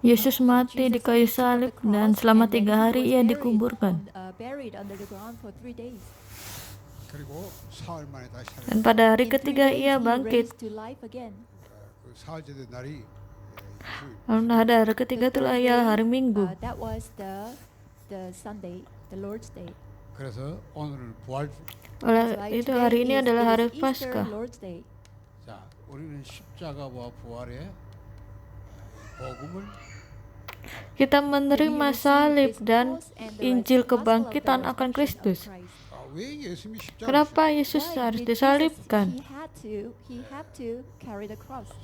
Yesus mati di kayu salib dan selama 3 hari ia dikuburkan. 그리고 사흘 만에 다시 살아. Dan pada hari ketiga ia bangkit. 그 사흘째 된 날이 주일. Lalu pada hari ketiga itulah ia hari Minggu. That was the Sunday, the Lord's Day. 그래서 오늘은 부활. Oleh itu hari ini adalah hari Paskah. 자, 우리는 십자가와 부활의 복음을 Kita menerima salib dan Injil kebangkitan akan Kristus. 왜 예수님이 십자가 Kenapa Yesus harus disalibkan?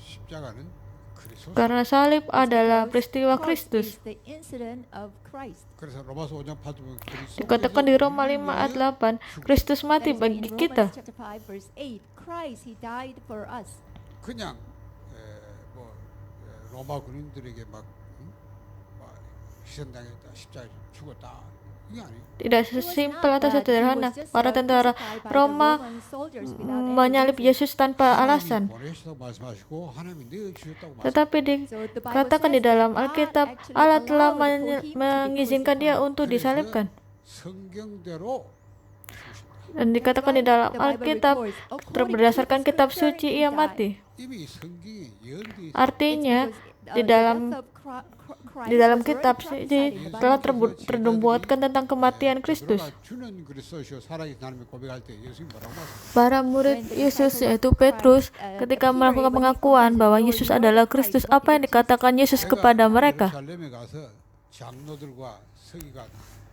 십자가는 그리스도. Karena salib adalah peristiwa Kristus. 그래서 로마서 5장 8절 그리스도 Dikatakan di Roma 5 ayat 8, Kristus mati bagi kita. 그냥 로마 군인들에게 막 희생당했다, 십자가에 죽었다. 이게 아니에요. Tidak sesimpel atau sederhana. Para tentara Roma menyalib Yesus tanpa alasan. 보내시다고 말씀하시고 하나님이 내어주셨다고 말씀. Tetapi dikatakan di dalam Alkitab, Allah telah mengizinkan dia untuk disalibkan. 성경대로 Dan dikatakan di dalam Alkitab, berdasarkan kitab suci ia mati. 이미 성경에 예언되어 Artinya di dalam kitab suci telah terbuatkan tentang kematian Kristus. 주는 그리스도시요 살아계신 하나님을 고백할 때 예수님이 뭐라고 말씀하세요? Para murid Yesus yaitu Petrus ketika melakukan pengakuan bahwa Yesus adalah Kristus, apa yang dikatakan Yesus kepada mereka? 예루살렘에 가서 장로들과 서기관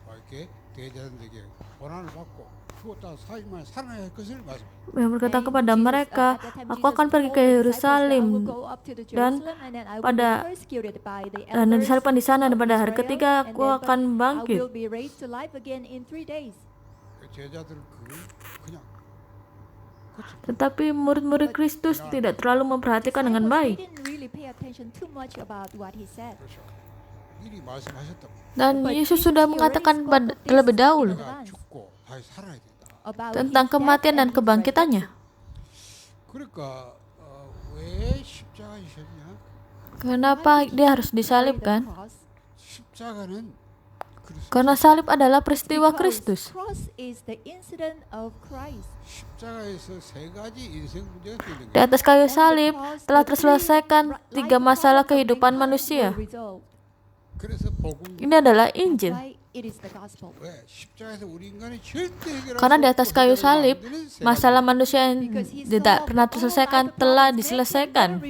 이렇게 대제사장들에게 고난을 받고 죽었다 4일 만에 살아날 것을 말씀합니다. Yang berkata kepada mereka, aku akan pergi ke Yerusalem dan disalibkan di sana, dan pada hari ketiga aku akan bangkit. 제자들은 그걸 그냥 Tetapi murid-murid Kristus tidak terlalu memperhatikan dengan baik. 미리 말씀하셨다고. Dan Yesus sudah mengatakan terlebih dahulu 내가 죽고 다시 살아야 된다. tentang kematian dan kebangkitannya. 그러니까 왜 십자가이셨냐? Kenapa dia harus disalibkan? 십자가는 Karena salib adalah peristiwa Kristus. 십자가에서 세 가지 인생 문제가 되는 Di atas kayu salib telah terselesaikan 3 masalah kehidupan manusia. 그래서 복음 Ini adalah Injil. 왜 십자가에서 우리 인간이 절대 해결할 Karena 수 di atas 없고 kayu 해결하지 salib, 않는 세 가지. masalah manusia yang tidak pernah terselesaikan telah diselesaikan.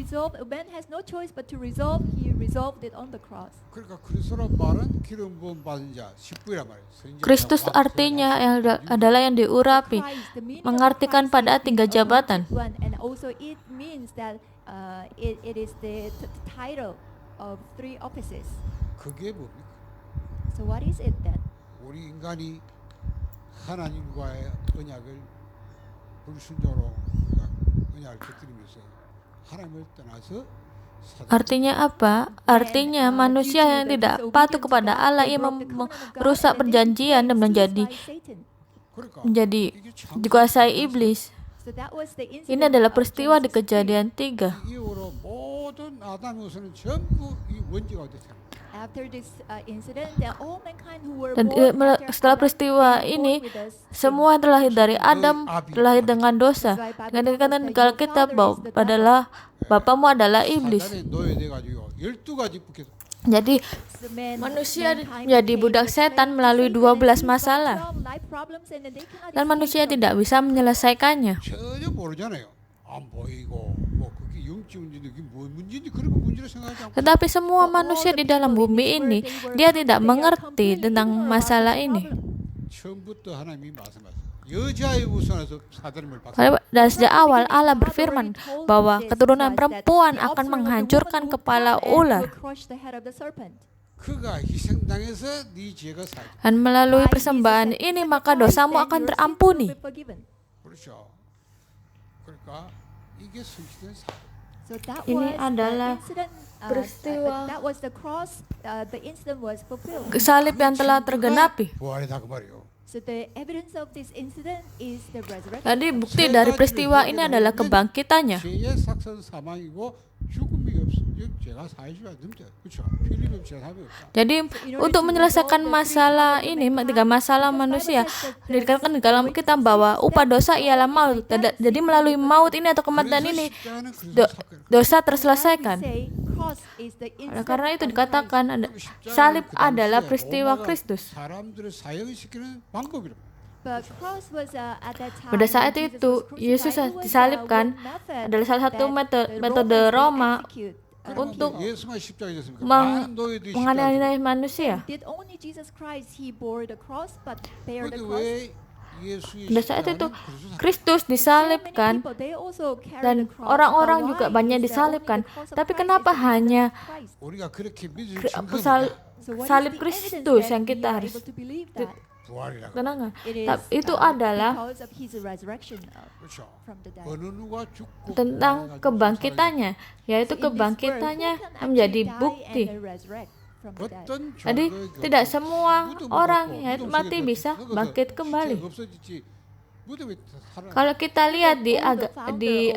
그러니까 그리스도란 말은 기름 부음 받은 자 십부이란 말이에요. 선지자, Kristus 왕, artinya adalah yang diurapi, mengartikan pada 3 jabatan. And also it means that it is the title of 3 offices. 그게 뭡니까? So what is it then? 우리 인간이 하나님과의 언약을 불순종으로 언약을 곁들이면서 하나님을 떠나서 Artinya apa? Artinya manusia yang tidak patuh kepada Allah, ia merusak perjanjian dan menjadi dikuasai iblis. Ini adalah peristiwa di Kejadian 3. 이후로 모든 아담 후손은 전부 이 원죄가 됐어요. Dan setelah peristiwa ini, semua yang terlahir dari Adam terlahir dengan dosa. Dan dikatakan di Alkitab bahwa bapamu adalah iblis. 사단에 노예돼가지고 12가지 북에서 Jadi manusia menjadi budak setan melalui 12 masalah. Dan manusia tidak bisa menyelesaikannya. 전혀 모르잖아요. 안 보이고 뭐 그게 영적 문제인데 그게 뭐 문제인지 그런 문제를 생각하지 않고 Tetapi semua manusia di dalam bumi ini, dia tidak mengerti tentang masalah ini. 처음부터 하나님이 말씀하셨어요. 여자의 우선에서 사단을 받고 Dari sejak awal Allah berfirman bahwa keturunan perempuan akan menghancurkan kepala ular. 그가 희생당해서 네 죄가 사. Dan melalui persembahan ini maka dosamu akan terampuni. 그렇죠. 그러니까 이게 성취된 사. Ini adalah peristiwa peristiwa salib yang telah tergenapi. 부활이다 그 말이요. Jadi bukti dari peristiwa ini adalah kebangkitannya. 죄의 삭선 사망이고 죽음이 없어. 제가 40년 넘죠. 그렇죠. 필립은 제가 답이 없다. Jadi untuk menyelesaikan masalah ini, tiga masalah manusia, dikatakan di dalam kitab bahwa upah dosa ialah maut. Jadi melalui maut ini atau kematian ini dosa terselesaikan. Oleh karena itu dikatakan salib adalah peristiwa Kristus. 사람들을 사형시키는 방법이라고. Pada saat itu Yesus disalibkan adalah salah satu metode Roma untuk 예수만 십자가에 졌습니까? 많은 meng- 노예들이 menganiaya manusia. Did only Jesus Christ he bore the cross but bear the 근데 cross? 왜 예수의 Pada saat itu 십자가는 그리스도 Kristus disalibkan People, they also carry dan the cross, orang-orang but juga why banyak is that disalibkan. only the cross of Tapi Christ kenapa is the hanya cross of Christ? 우리가 그렇게 믿을 sal- 증거는 So what is salib the Kristus evidence yang that kita we are harus able to believe that? 부활이라고. tenang? It is Itu adalah because of his resurrection 그렇죠. from the dead. 어느 누가 죽고 tentang 부활해가지고 kebangkitannya, yaitu So in this world, kebangkitannya who can menjadi actually die bukti. and resurrect from the dead? 어떤 Jadi 종교의 tidak 경우 semua 무덤을 orang 걷고 yang 무덤 mati 속에서 bisa 썩어서 bangkit 시체가 kembali. 없어지지 무덤이 살아. Kalau kita lihat di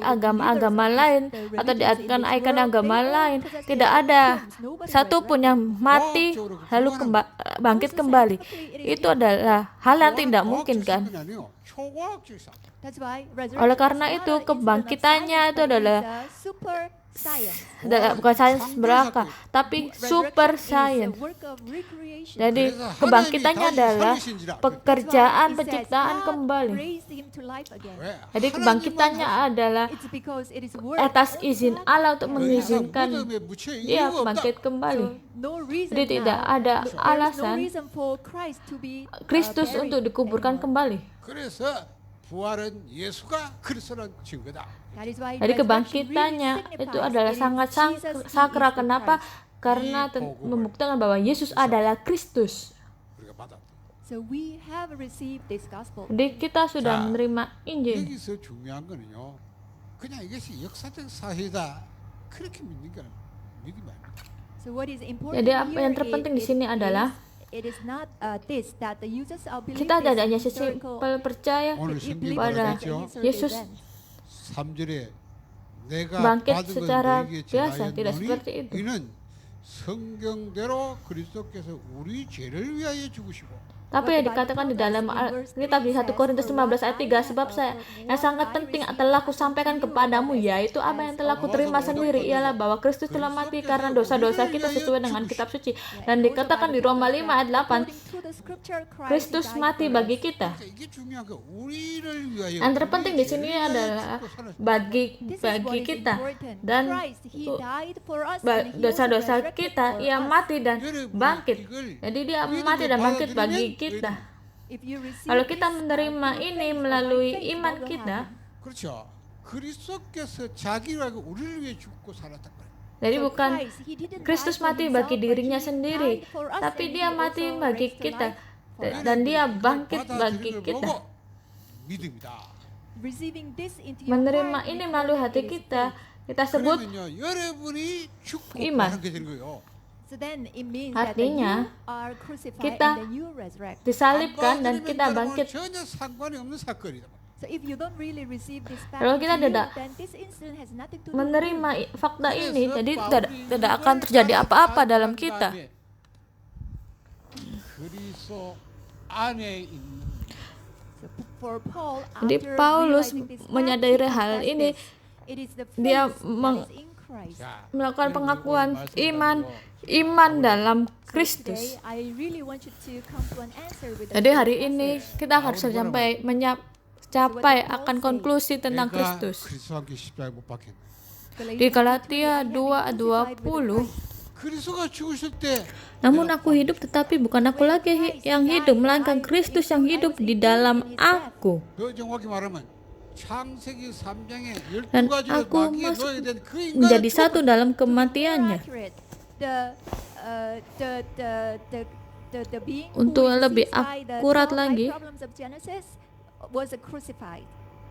agama-agama lain atau di icon agama lain, tidak ada satupun yang mati lalu bangkit kembali. Itu adalah hal yang tidak mungkin kan? That's why Oleh karena itu kebangkitannya itu adalah bukan sains belaka, tapi super science. Jadi kebangkitannya adalah pekerjaan penciptaan kembali. Jadi kebangkitannya adalah atas izin Allah untuk mengizinkan dia bangkit kembali. Jadi tidak ada alasan Kristus untuk dikuburkan kembali. 그래서 부활은 예수가 그리스도라는 증거다. Jadi kebangkitannya itu adalah sangat sakral. Kenapa? Karena membuktikan bahwa Yesus adalah Kristus. 우리가 받았다. So we have received this gospel. Jadi kita sudah 자, menerima Injil. 여기서 중요한 거는요. 그냥 이것이 역사적 사실이다. 그렇게 믿는 게 믿음이 아니에요. So what is important Jadi apa yang here terpenting di sini adalah it is not this that the users of belief kita tidak hanya is historical sesimpel percaya 오늘 belief 성경이 pada 말하죠. Yesus 3절에 내가 bangkit 받은 건 secara 너에게 biasa, tidak 전하였노니 seperti itu. 이는 성경대로 그리스도께서 우리 죄를 위하여 죽으시고 Tapi yang dikatakan di dalam Alkitab di 1 Korintus 15 ayat 3, sebab saya yang sangat penting telah aku sampaikan kepadamu, yaitu apa yang telah aku terima sendiri ialah bahwa Kristus telah mati karena dosa-dosa kita sesuai dengan kitab suci. Dan dikatakan di Roma 5 ayat 8, Kristus mati bagi kita. 이게 중요한 거 우리를 위하여 Yang terpenting di sini adalah bagi kita dan dosa-dosa kita, ia mati dan bangkit. Jadi dia mati dan bangkit bagi kita. Kalau kita menerima ini melalui iman kita, 그렇죠. 그리스도께서 자기를 알고 우리를 위해 죽고 살았단 말이에요. jadi bukan Kristus mati bagi dirinya sendiri, tapi dia mati bagi kita dan dia bangkit bagi kita. 믿음이다. Menerima ini melalui hati kita, kita sebut 그러면요, 여러분이 죽고 이만. 부활하게 되는 거예요. Artinya, kita disalibkan dan kita bangkit. 전혀 상관이 없는 사건이다. Kalau kita tidak menerima fakta ini, jadi tidak akan terjadi apa-apa dalam kita. 그리스도 안에 있는 Jadi Paulus menyadari hal ini, dia melakukan pengakuan iman dalam Kristus. Jadi hari ini kita harus mencapai akan konklusi tentang Kristus. 그리스도와 함께 십자가에 못 박혔네. Di Galatia 2:20, 그리스도가 죽으실 때 namun aku hidup tetapi bukan aku lagi yang hidup, melainkan Kristus yang hidup di dalam aku. 더 정확히 말하면 창세기 3장에 Dan 12가지의 aku 마귀의 masuk 노예에 대한 그 menjadi 인간을 satu dalam kematiannya. Untuk lebih akurat lagi,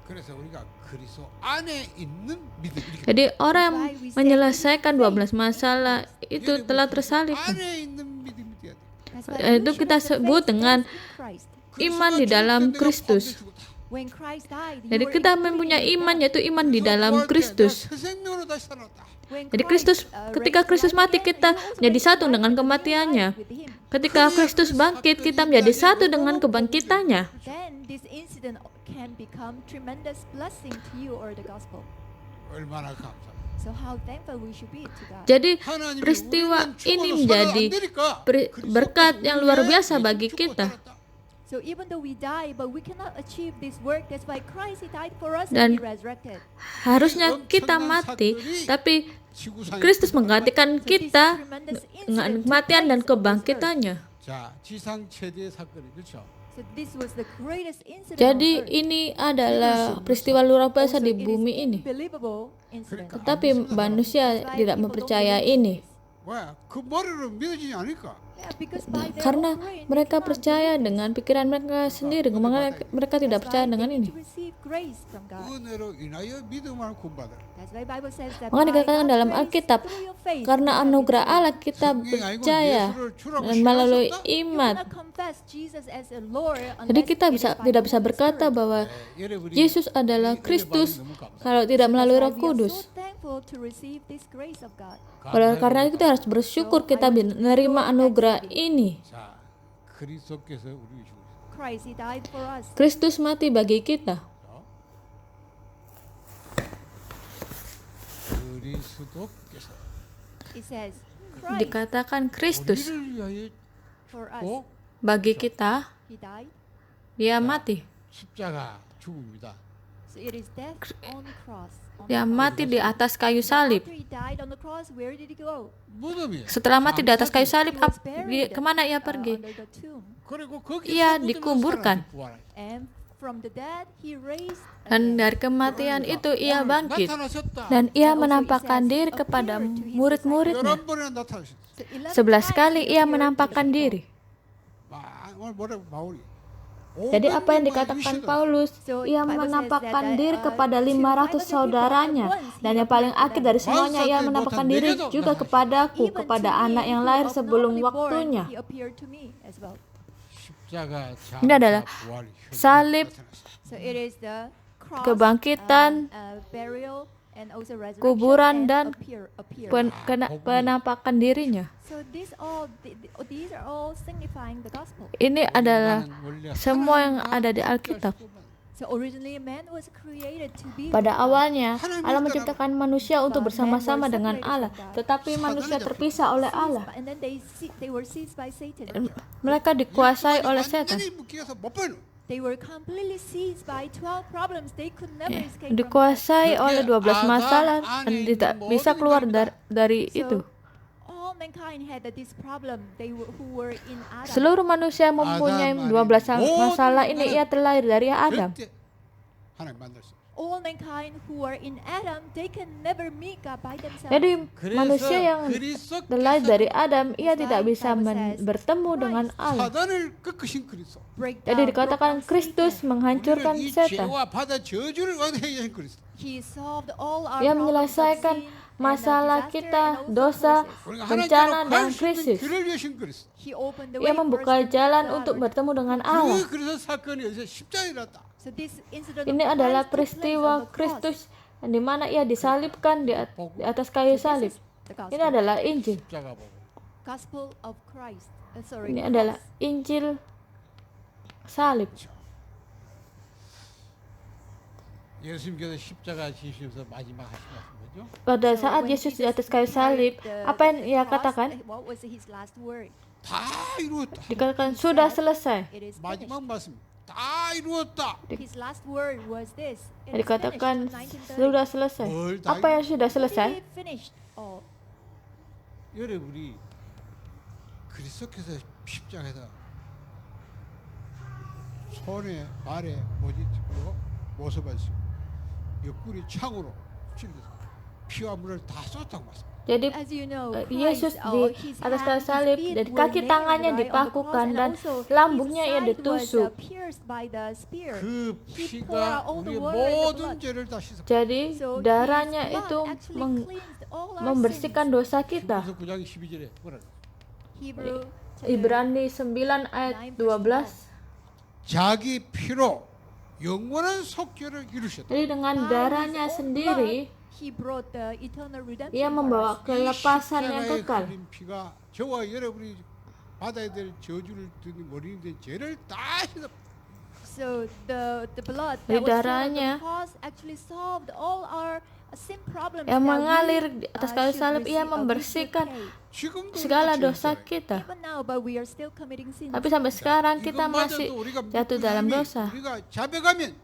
그래서 우리가 그리스도 안에 있는 믿음 이렇게 jadi orang yang menyelesaikan 12 masalah itu telah tersalib. 안에 있는 믿음이 돼야 돼. Itu kita sebut dengan iman di dalam Kristus. When Christ died, Jadi you were kita included mempunyai in iman, that. yaitu iman di dalam 구할 때 Kristus. 내가 새 생명으로 다시 살았다. When Jadi Christ, ketika raised Kristus life mati, again, kita you also menjadi raised satu life dengan with a new kematiannya. life with Him. Ketika Kristus bangkit, kita menjadi satu dengan kebangkitannya. Then this incident can become tremendous blessing to you or the gospel. 얼마나 감사합니다. So how thankful we should be to God. Jadi 하나님이 peristiwa 우리는 ini 죽어도 menjadi 살아도 안 되니까 berkat yang luar biasa 예수 bagi 죽고 kita. 살았다. So even though we die, but we cannot achieve this work. That's why Christ He died for us Dan and He resurrected. Harusnya kita mati, tapi 지구상에 Kristus menggantikan So this kita tremendous dengan incident took kematian dan place on this earth. kebangkitannya. 자, 지상 최대의 사건이 그렇죠. So this was the greatest incident Jadi on earth. ini adalah peristiwa luar biasa Also, di it is bumi ini. unbelievable incident. Tetapi manusia That's why tidak people mempercaya don't believe ini. this. 왜? 그 머리로 믿어지지 않을까? Yeah, because by their Karena own brain, they mereka cannot percaya believe this. dengan pikiran mereka sendiri, mereka tidak That's percaya why dengan they need ini. to receive grace from God. 은혜로 인하여 믿음을 구원받아. That's why Bible says that Makanya by dikatakan God's dalam grace, Alkitab, through your faith, karena you have been anugerah saved. Allah kita percaya dan melalui You iman. cannot confess Jesus as a Lord Jadi unless kita it is by tidak the bisa Holy berkata Spirit. bahwa 여러분이 Yesus adalah Kristus kalau tidak That's melalui why Roh we are Kudus. so thankful to receive this grace of God. Karena itu kita harus bersyukur kita menerima anugerah ini. 자, 그리스도께서 우리 죽으셨다. Christ, He died for us. Kristus mati bagi kita. 그리스도께서 It says, Christ Dikatakan Kristus 우리를 위하여 for us. 죽고 bagi kita, He died. dia mati. 십자가 죽음이다. So it is death on the cross. Dia mati di atas kayu salib. After He died on the cross, where did He go? 무덤이에요. Setelah mati di atas kayu salib, He was buried kemana ia pergi? under the tomb. 그리고 거기서 Ia 무덤에서 dikuburkan. 살아나서 부활하셨다. And from the dead, He raised Dan again. dari kematian itu ia 오늘 bangkit. 나타나셨다. Dan ia And also menampakkan it says, diri kepada appeared to His murid-muridnya. 11번이나 나타나셨다. So 11 kali ia appeared to menampakkan the diri. 오늘 뭐라고 바울이 Jadi apa yang dikatakan Paulus, ia menampakkan diri kepada 500 saudaranya, dan yang paling akhir dari semuanya ia menampakkan diri juga kepadaku, kepada anak yang lahir sebelum waktunya. He appeared to me as well. 십자가 Ini adalah 부활이 salib, 나타났습니다. So it is the cross, kebangkitan, burial, and also resurrection, kuburan, and dan appear. penampakan dirinya. So these are all signifying the gospel. Ini adalah 인간은 원래 semua yang 하나님과 ada di Alkitab. So originally man was created to be Pada with God. awalnya, Allah menciptakan manusia untuk bersama-sama dengan Allah, tetapi manusia terpisah oleh Allah. And then they were seized by Satan. Mereka dikuasai oleh setan. 완전히 묶여서 못 빼는. They were completely seized by 12 problems. They could never escape from that. Dikuasai oleh 12 masalah dan tidak bisa keluar dari itu. All mankind had this problem. Who were in Adam. Seluruh manusia mempunyai 12 masalah ini, ia terlahir dari Adam. 절대 하나님 만날 수 없어요. All mankind who are in Adam, they can never meet God by themselves. Jadi manusia yang 그리스도께서 terlahir dari Adam, ia tidak bisa bertemu dengan Allah. 사단을 꺾으신 그리스도. Break Jadi down, dikatakan broke down Kristus Satan. menghancurkan 우리를 이 setan. 죄와 바다 저주를 얻게 하신 그리스도. He solved all our Ia problems of menyelesaikan sin and masalah disaster kita, and also dosa, curses. 우리가 bencana, 하나님께로 dan 갈 수 있는 krisis. 길을 여신 그리스도. He opened the Ia way for us membuka to meet jalan God. untuk bertemu dengan Allah. 그래서 사건이 어디서 십자가에 났다. So this incident Ini of adalah Christ took place peristiwa on the cross. Kristus di mana ia disalibkan di atas kayu salib. The gospel. Ini adalah Injil. 십자가 보고 Gospel of Christ. Ini adalah Injil salib. 예수님께서 십자가 지시면서 마지막 하신 말씀 뭐죠? Pada So saat when Yesus di Jesus atas kayu salib, carried apa yang ia cross, katakan? What was his last word? 다 이루었다. Dikatakan sudah selesai. It is 마지막 finished. 말씀 다 이루었다. His last word was this. It is Dikatakan finished. 1930. sudah selesai. Apa yang sudah selesai? He finished all. 여러분이 그리스도께서 십자가에다 손에 발에 모지치고 모서바시고 옆구리 창으로 찔러서 피와 물을 다 쏟았다고 말씀. Jadi As you know, Yesus Christ, di his atas kayu hands, his salib, feet dari were kaki nailed tangannya right on the cross, dipakukan and dan also lambungnya his ia side was, ditusuk. pierced by the spear. 그 He poured 피가 out all the 우리의 water and the 모든 blood. 죄를 다 씻어. Jadi So darahnya his itu blood actually cleansed all our membersihkan sins. dosa kita. 그래서 9장 12절에 뭐라 그래? Hebrew chapter Ibrani 9 ayat 12. 자기 피로 영원한 속죄를 이루셨다. Jadi dengan By darahnya his own sendiri, blood, he brought the eternal redemption ia for membawa us. kelepasan yang 십자가에 kekal. 흘린 피가 저와 여러분이 받아야 될 저주를 듣는 원인된 죄를 다 해서 So the blood Dari that was shed on darahnya the cross actually solved all our sin problems. yang that mengalir we, di atas uh, kayu should salib, ia receive, membersihkan we should pay. 지금도 segala 우리가 dosa 죄인이잖아요. kita. Even now, but we are still committing sins. Tapi sampai sekarang kita masih 이것마저도 우리가 jatuh 믿고 dalam 나면 dosa. 우리가 자백하면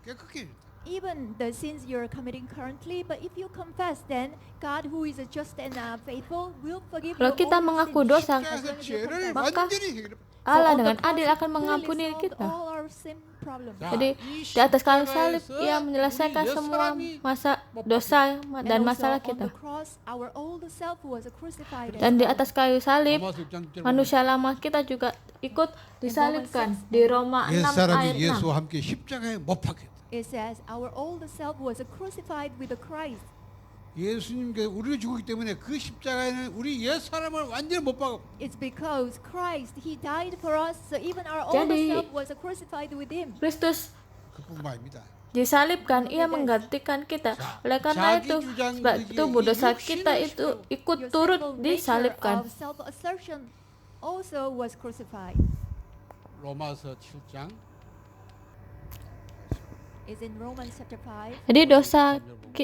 깨끗게 Even the sins you are committing currently, but if you confess, then God, who is just and faithful, will forgive you Kalau kita all your mengaku sins. dosa, As long 십자가에서 as you 죄를 confess. Maka 완전히 해결해. So Allah on the dengan cross, adil He akan fully mengampuni solved kita. all our sin problems. 자, Jadi 이 di atas kayu salib 십자가에서 ia menyelesaikan 우리 semua 옛사람이 masa dosa And dan also masalah on kita. the cross, our old self was crucified. as Dan di well. atas kayu salib 로마서 6장 manusia lama kita juga ikut disalibkan di Roma 6 ayat 옛사람이 6. 예수와 함께 십자가에 못 박혔다. It says our old self was crucified with the Christ. 예수님께 우리가 죽었기 때문에 그 십자가에는 우리 옛사람을 완전히 못 박아. It's because Christ, He died for us, so even our old Jadi- self was crucified with Him. Kristus 그뿐만 아닙니다. disalibkan, ia menggantikan kita. Oleh karena itu, sebab tubuh dosa kita itu ikut Your turut sinful nature disalibkan. of self-assertion also was crucified. 로마서 7장 It's in Romans chapter 5. Jadi dosa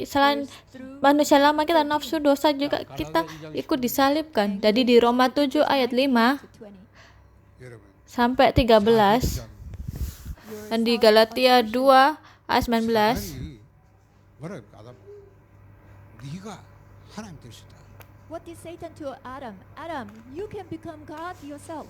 selain Through manusia lama kita nafsu dosa juga kita ikut disalibkan. Jadi di Roma 7 ayat 5 to 20. 여러분 sampai 13 Your dan di Galatia 2 ayat 19 사단이 뭐라 그럴까 아담 네가 하나님 될 수 있다. What did Satan to Adam? Adam, you can become God yourself.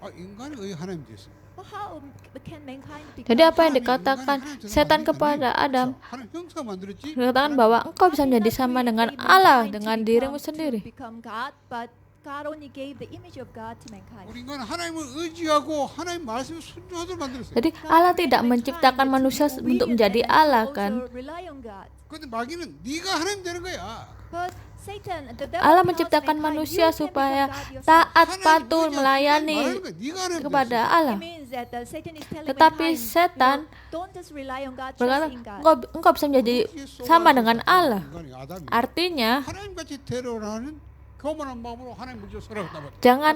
아 인간이 왜 하나님 됐어? Well, how can mankind become Jadi apa yang God? dikatakan setan kepada Adam? 하나님 형상 만들었지. Dikatakan bahwa engkau bisa menjadi sama dengan Allah dengan dirimu sendiri. Become God, but God only gave the image of God to mankind. 우리 인간은 하나님을 의지하고 하나님 말씀에 순종하도록 만들었어요. Jadi Allah tidak menciptakan manusia untuk menjadi Allah kan. 근데 마귀는 네가 하나님 되는 거야. Allah menciptakan manusia supaya taat, patuh, melayani kepada Allah. Tetapi setan berkata, engkau bisa menjadi sama dengan Allah. Artinya, 하나님같이 되려는 교만한 마음으로 하나님 먼저 살아갔단 말이야. jangan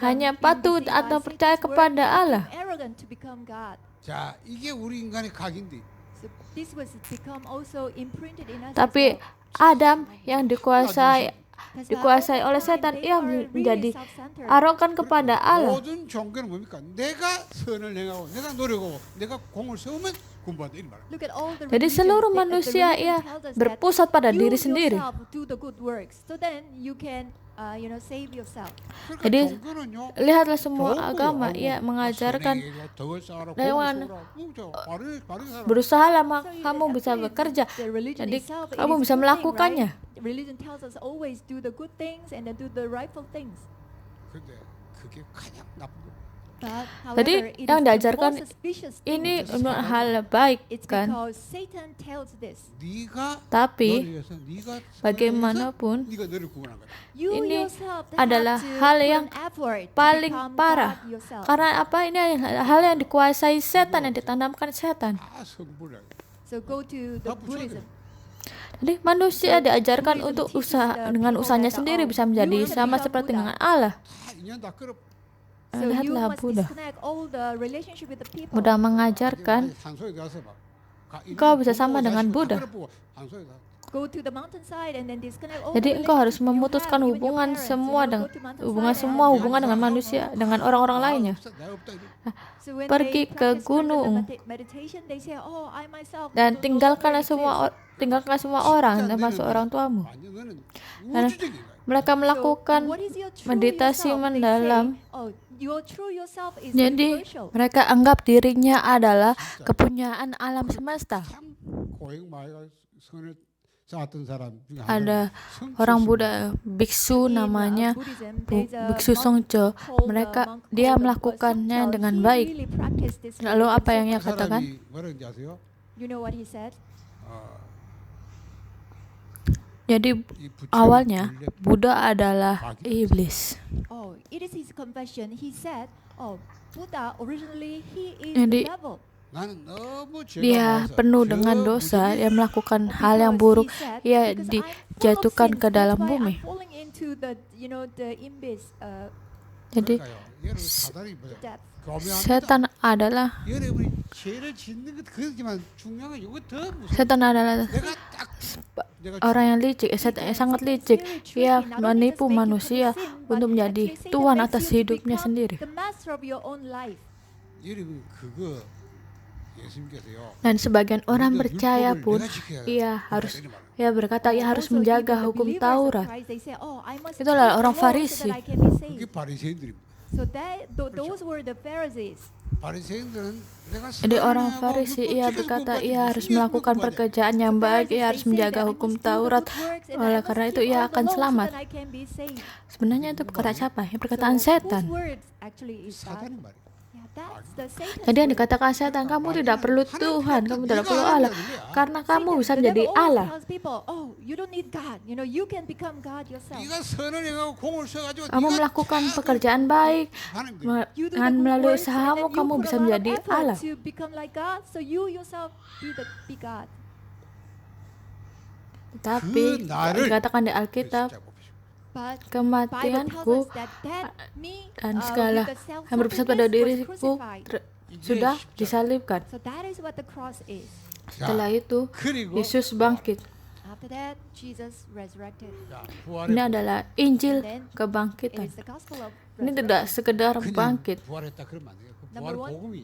hanya patuh atau percaya kepada Allah. 자, 이게 우리 인간의 각인데. Tapi Adam yang dikuasai oleh setan, ia menjadi arogan kepada Allah. 모든 종교는 뭡니까? 내가 선을 행하고 내가 노력하고 내가 공을 세우면 구원받아 이 말. Jadi seluruh manusia ia berpusat pada diri sendiri. Jadi lihatlah semua agama ia mengajarkan berusahalah maka kamu bisa bekerja. Jadi kamu bisa melakukannya. Religion tells us always do the good things and then do the rightful things. 근데 그게 가장 나쁜 거. Jadi yang diajarkan ini hal baik kan. Tapi bagaimanapun ini adalah hal yang paling parah. Karena apa, ini hal yang dikuasai setan, yang ditanamkan setan. Jadi manusia diajarkan untuk dengan usahanya sendiri bisa menjadi sama seperti dengan Allah. Lihatlah Buddha. Buddha mengajarkan engkau bisa sama dengan Buddha. Jadi engkau harus memutuskan hubungan semua dengan manusia, dengan orang-orang lainnya. Pergi ke gunung dan tinggalkanlah semua orang, termasuk orang tuamu. Karena mereka melakukan meditasi mendalam. Jadi mereka anggap dirinya adalah kepunyaan alam semesta. Ada orang Buddha, biksu namanya Biksu Songcho. Dia melakukannya dengan baik. Lalu apa yang ia katakan? Jadi awalnya Buddha adalah iblis. Jadi 나는 너무 죄가 Dia 많아서 penuh 저 dengan dosa, 무덤이 dia melakukan hal yang buruk, ia dijatuhkan ke dalam bumi. falling into the, the abyss, Jadi 그러니까요. 여러분 사단이 뭐야? depth. 교묘합니다. setan adalah 여러분이 죄를 짓는 것 그렇지만 중요한 건 이거 더 무서워. setan adalah 내가 딱 내가 orang yang licik, setan yang sangat licik. Ia menipu manusia untuk menjadi tuan atas hidupnya sendiri. The master of your own life. 여러분 그거 예수님께서요. Dan sebagian orang 우리가 percaya 율법을 pun 내가 지켜야 ia 된다. harus 이런 말을. ia berkata ia harus Also, menjaga even the hukum believers of Taurat. Christ, they say, "Oh, I must Itu adalah keep orang the law so Farisi. that I can be 그게 saved." 바리새인들입니다. So those were the Pharisees. 바리새인들은 내가 Jadi orang 선행하고 Farisi 율법 ia 지켜서 berkata 구원받지 ia harus 무슨 일을 melakukan 구원받냐. pekerjaan yang baik, ia harus menjaga hukum Taurat. Oleh karena itu ia akan selamat. Sebenarnya itu perkataan siapa? Yang perkataan setan. 사단의 말이에요. Jadi yang dikatakan setan, kamu tidak perlu Tuhan, kamu tidak perlu Allah, karena kamu bisa menjadi Allah. Oh, you don't need God. You can become God yourself. 네가 선을 행하고 공을 써가지고 Kamu melakukan pekerjaan baik, 하나님 You do the dengan good melalui works, and usahamu then you kamu put bisa a lot of menjadi effort Allah. to become like God, so you yourself be God. Tapi dikatakan di Alkitab, But Bible kematianku tells us that me, dan with segala the yang berpusat pada self-centeredness was diriku crucified. sudah disalibkan. So that is what the cross is. Setelah itu 그리고 Yesus bangkit. After that, Jesus resurrected. 자, Ini 부활의 adalah Injil And then It kebangkitan. is the gospel of Ini tidak resurrection. sekedar 그냥 bangkit. 부활했다 그러면 안 돼요. 그 Number 부활 one. 복음이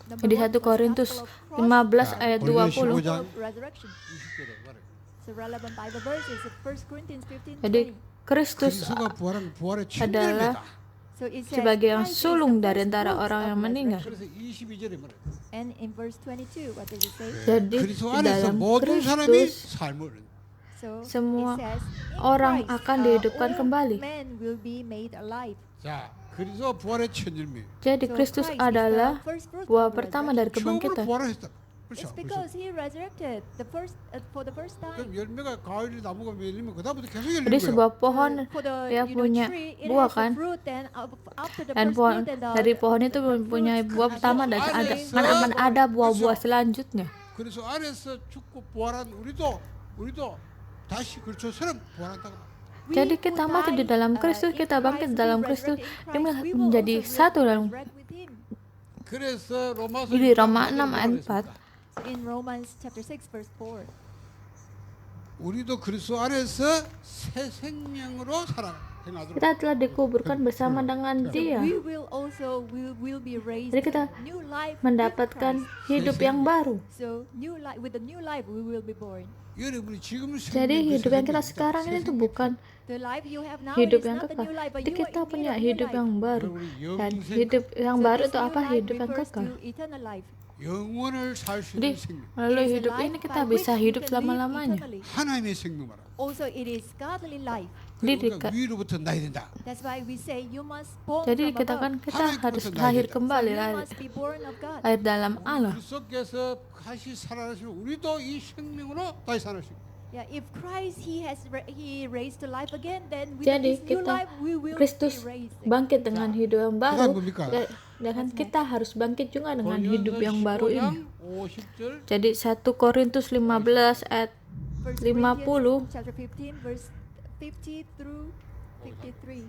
Number Di one 1 was the Korintus gospel of cross, 15 ayat Korintus 20. 15. gospel of resurrection. 20절에 말해요. So relevant Bible verse is 1 Corinthians 15:20. Jadi Kristus 그리스도가 부활한 부활의 adalah 친결이다. So it says, sebagai yang Christ is sulung the dari first antara fruits orang of yang meninggal. resurrection. 그래서 22절에 말해요. And in verse 22, what does it say? Jadi 그리스도 di 안에서 dalam 모든 사람이 Kristus 삶을 So semua it says, in orang Christ, akan dihidupkan all kembali. men will be made alive. 자, 그리스도 부활의 천일미. Jadi So Kristus Christ is adalah the first fruits buah of pertama dari resurrection. 처음으로 kebangkitan. 부활했다. It's 그렇죠. because he resurrected for the first time. 그럼 열매가 가을이 나무가 열리면 그다음부터 계속 열리는 Jadi 거예요. sebuah pohon For the, dia punya tree, it buah has a kan, fruit, then after the dan first pohon fruit, then dari pohon itu mempunyai buah pertama dan akan ada buah-buah selanjutnya. 그래서 안에서 죽고 부활한 우리도 다시 그리스도처럼 부활한다고. Jadi kita mati di dalam Kristus, kita bangkit di dalam Kristus, dia menjadi satu dalam. 그래서 로마서 Di Roma 6 ayat 4. In Romans chapter 6 verse 4. 우리도 그리스도 안에서 새 생명으로 행하도록. Kita telah dikuburkan bersama dengan Dia. We will also will be raised Jadi kita in new life with mendapatkan Christ. hidup yang baru. So with the new life we will be born. 여러분이 지금 Jadi hidup yang kita sekarang ini tuh bukan The life you have now hidup is yang not the kekal. new life, but Jadi you kita are in punya need of hidup new yang life. baru. Dan 영생, hidup yang So baru this itu new apa? life Hidup yang refers kekal. to eternal life. 영원을 살 수 Jadi 있는 생명. melalui It is a hidup life ini by kita which bisa we hidup can live selama-lamanya. eternally. 하나님의 생명 말아. Also it is godly life. 그러니까 위로부터 나야 된다. That's why we say you must born Jadi from kita above. kan kita harus lahir kembali, You lahir must be born of God. dalam Allah. 그리스도께서 다시 살아나시면 우리도 이 생명으로 다시 살아날 수 있다. Yeah, if Christ he raised to life again, then with Jadi this new kita life we will Kristus be raised. bangkit dengan hidup yang baru. 뭡니까? Dan kita harus bangkit juga dengan hidup yang baru ini. 50절 Jadi 1 Korintus 15 ayat 1 50. Corinthians chapter 15 verse 50 through 53.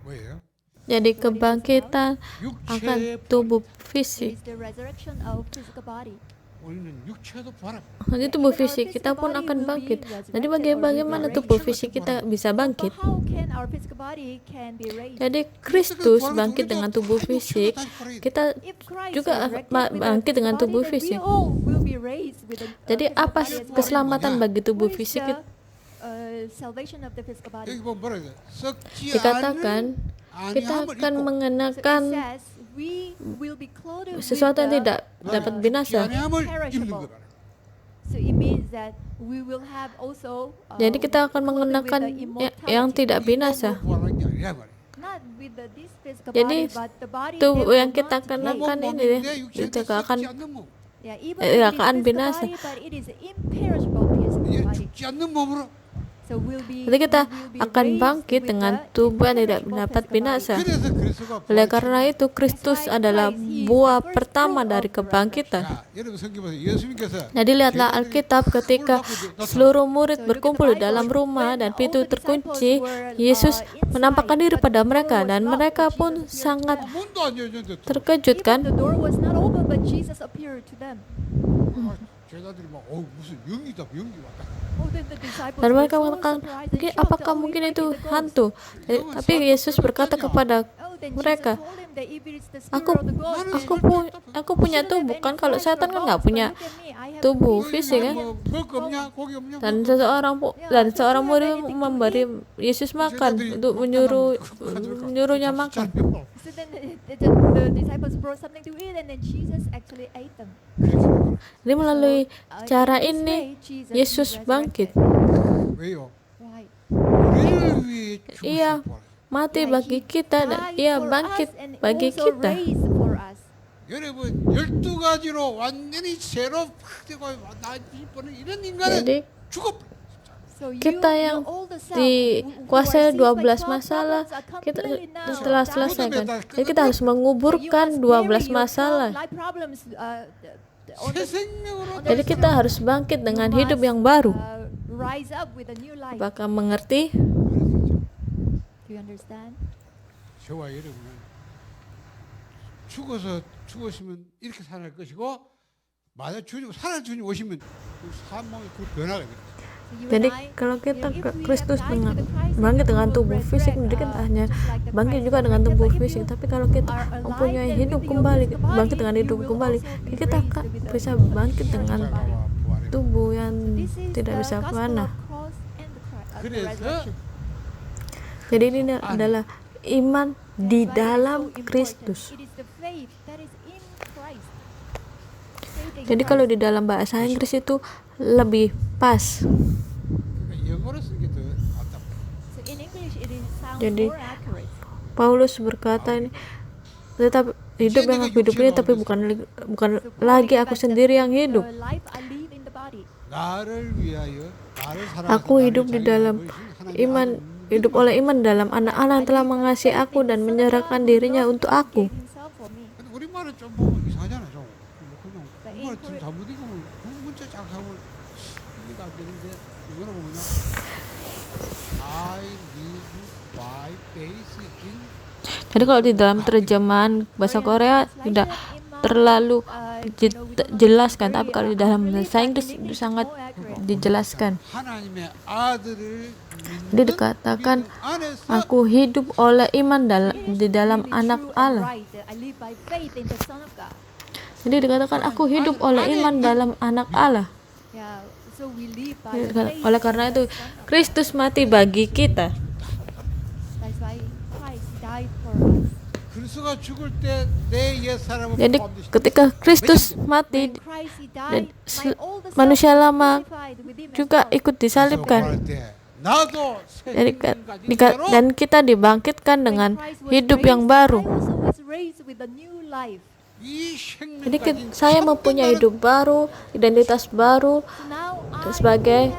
뭐예요? Jadi kebangkitan akan 육체의 tubuh It fisik. is the resurrection of physical body. 우리는 육체도 부활합니다. Nanti tubuh fisik kita pun akan bangkit. Jadi bagaimana tubuh fisik kita bisa bangkit? But how can our physical body can be raised? Jadi Kristus bangkit dengan tubuh fisik, kita If Christ juga resurrected with a bangkit dengan physical tubuh body, then fisik. we all will be raised with a Jadi physical apa body as well. keselamatan bagi tubuh What is fisik? the, salvation of the physical body? 여기 보면 뭐라 그래? 썩지 Dikatakan 않은 kita 아니함을 akan 입고 So mengenakan it says we will be clothed with sesuatu yang the, tidak dapat 죽지 binasa. 아니함을 입는 perishable. 거라. So it means that we will have also Jadi kita akan clothed with mengenakan the yang immortality. tidak binasa. 부활한 게 아니라 말이야. Not with this physical Jadi body, but the body tubuh that yang will kita not kenakan decay. ini itu 육체가 akan 썩지 않는 몸. Yeah, even tidak though it is akan physical binasa. body, but it is imperishable physical 이제 body. 죽지 않는 몸으로 So Nanti kita akan bangkit dengan tubuh yang tidak dapat binasa. 그래서 그리스도가 Oleh karena itu, Kristus adalah buah pertama dari kebangkitan. 자, 여러분 성경 보세요. 예수님께서 Jadi lihatlah Alkitab ketika seluruh murid berkumpul di dalam rumah dan pintu terkunci, Yesus menampakkan diri pada mereka dan mereka pun sangat 문도 안 열렸는데 terkejut kan. the door was not open, but Jesus appeared to them. 제자들이 막 무슨 영이다 영이 왔다. Oh, then the disciples Dan were mereka so mengatakan, surprised and mungkin shocked. apakah Oh, mungkin it itu might be the ghost. hantu? Tapi Yesus berkata kepada Oh, then mereka, Jesus told him that if it is the spirit aku of the ghost, then aku punya tubuh kan. Kalau setan kan nggak punya tubuh fisik kan. 먹을 거 없냐? 고기 없냐? Dan seorang murid memberi Yesus makan untuk menyuruhnya makan. So then the disciples brought something to eat, and then Jesus actually ate them. Jadi melalui cara In this ini way, Jesus Yesus is bangkit. resurrected. 왜요? Why? 우리를 위해 Ia 죽으신 분. mati Like bagi he kita dan died ia for bangkit us and bagi also kita. raised for us. 여러분 12가지로 완전히 새로 팍 되고 나질 뻔한 이런 인간은 Jadi 죽어. So kita yang dikuasai 12 masalah, kita setelah selesaikan. Jadi kita harus menguburkan 12 masalah. 새 생명으로 Jadi kita harus bangkit dengan hidup yang baru. Rise up with a new life. Apakah mengerti? Do you understand? 저와 여러분은 죽었으면 이렇게 살아갈 것이고 만약 살아 주님 오시면 그 삶의 그 변화가 됩니다. Jadi kalau kita ke Kristus dengan bangkit dengan tubuh fisik, jadi kita hanya bangkit juga dengan tubuh fisik. Tapi kalau kita mempunyai hidup kembali, bangkit dengan hidup kembali, jadi kita akan bisa bangkit dengan tubuh yang tidak bisa panah. Jadi ini adalah iman di dalam Kristus. Jadi kalau di dalam bahasa Inggris itu lebih pas. 영어로 쓰는 게 더 맞다. Jadi Paulus berkata ini, tetap hidup yang aku hidup ini, tapi bukan lagi aku sendiri yang hidup. 나를 위하여 나를 Aku hidup di dalam iman, hidup oleh iman dalam anak Allah yang telah mengasihi aku dan menyerahkan dirinya untuk aku. 근데 우리말은 좀 뭐 이상하잖아 좀. 그냥 우리말 좀 잘못 읽으면 문자 쫙 하면 이해가 안 되는데 이거는 뭐냐? I live by faith in. Jadi kalau di dalam terjemahan bahasa Korea tidak terlalu jelaskan, tapi kalau di dalam bahasa Inggris itu sangat dijelaskan. 하나님의 아들을 Jadi dikatakan, aku hidup oleh iman di dalam anak Allah. Jadi dikatakan aku hidup oleh iman dalam anak Allah. Oleh karena itu Kristus mati bagi kita. 그리스도가 죽을 때 내 옛 사람을 Jadi 포함되시고 ketika Kristus mati, dan manusia lama juga ikut disalibkan. 나도 새 Jadi, 생명 가진 자로 dan kita dibangkitkan dengan hidup yang baru. 이 생명 Jadi 가진 saya mempunyai hidup baru, identitas baru sebagai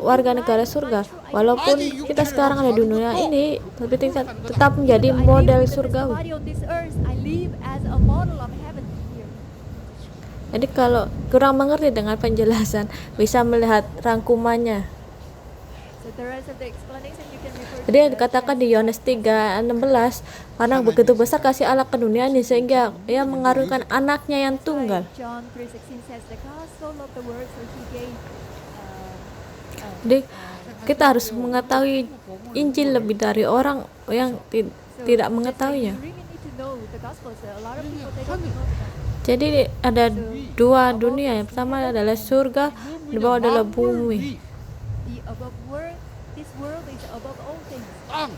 warga negara surga. Walaupun kita sekarang ada di dunia ini, tapi kita tetap menjadi model surgawi. Jadi kalau kurang mengerti dengan penjelasan, bisa melihat rangkumannya. Jadi yang dikatakan di Yohanes 3:16, karena begitu besar kasih Allah ke dunia ini sehingga ia mengaruniakan anaknya yang tunggal. Jadi kita harus mengetahui Injil lebih dari orang yang tidak mengetahuinya. Jadi ada dua dunia. Yang pertama adalah surga, di bawah adalah bumi. 땅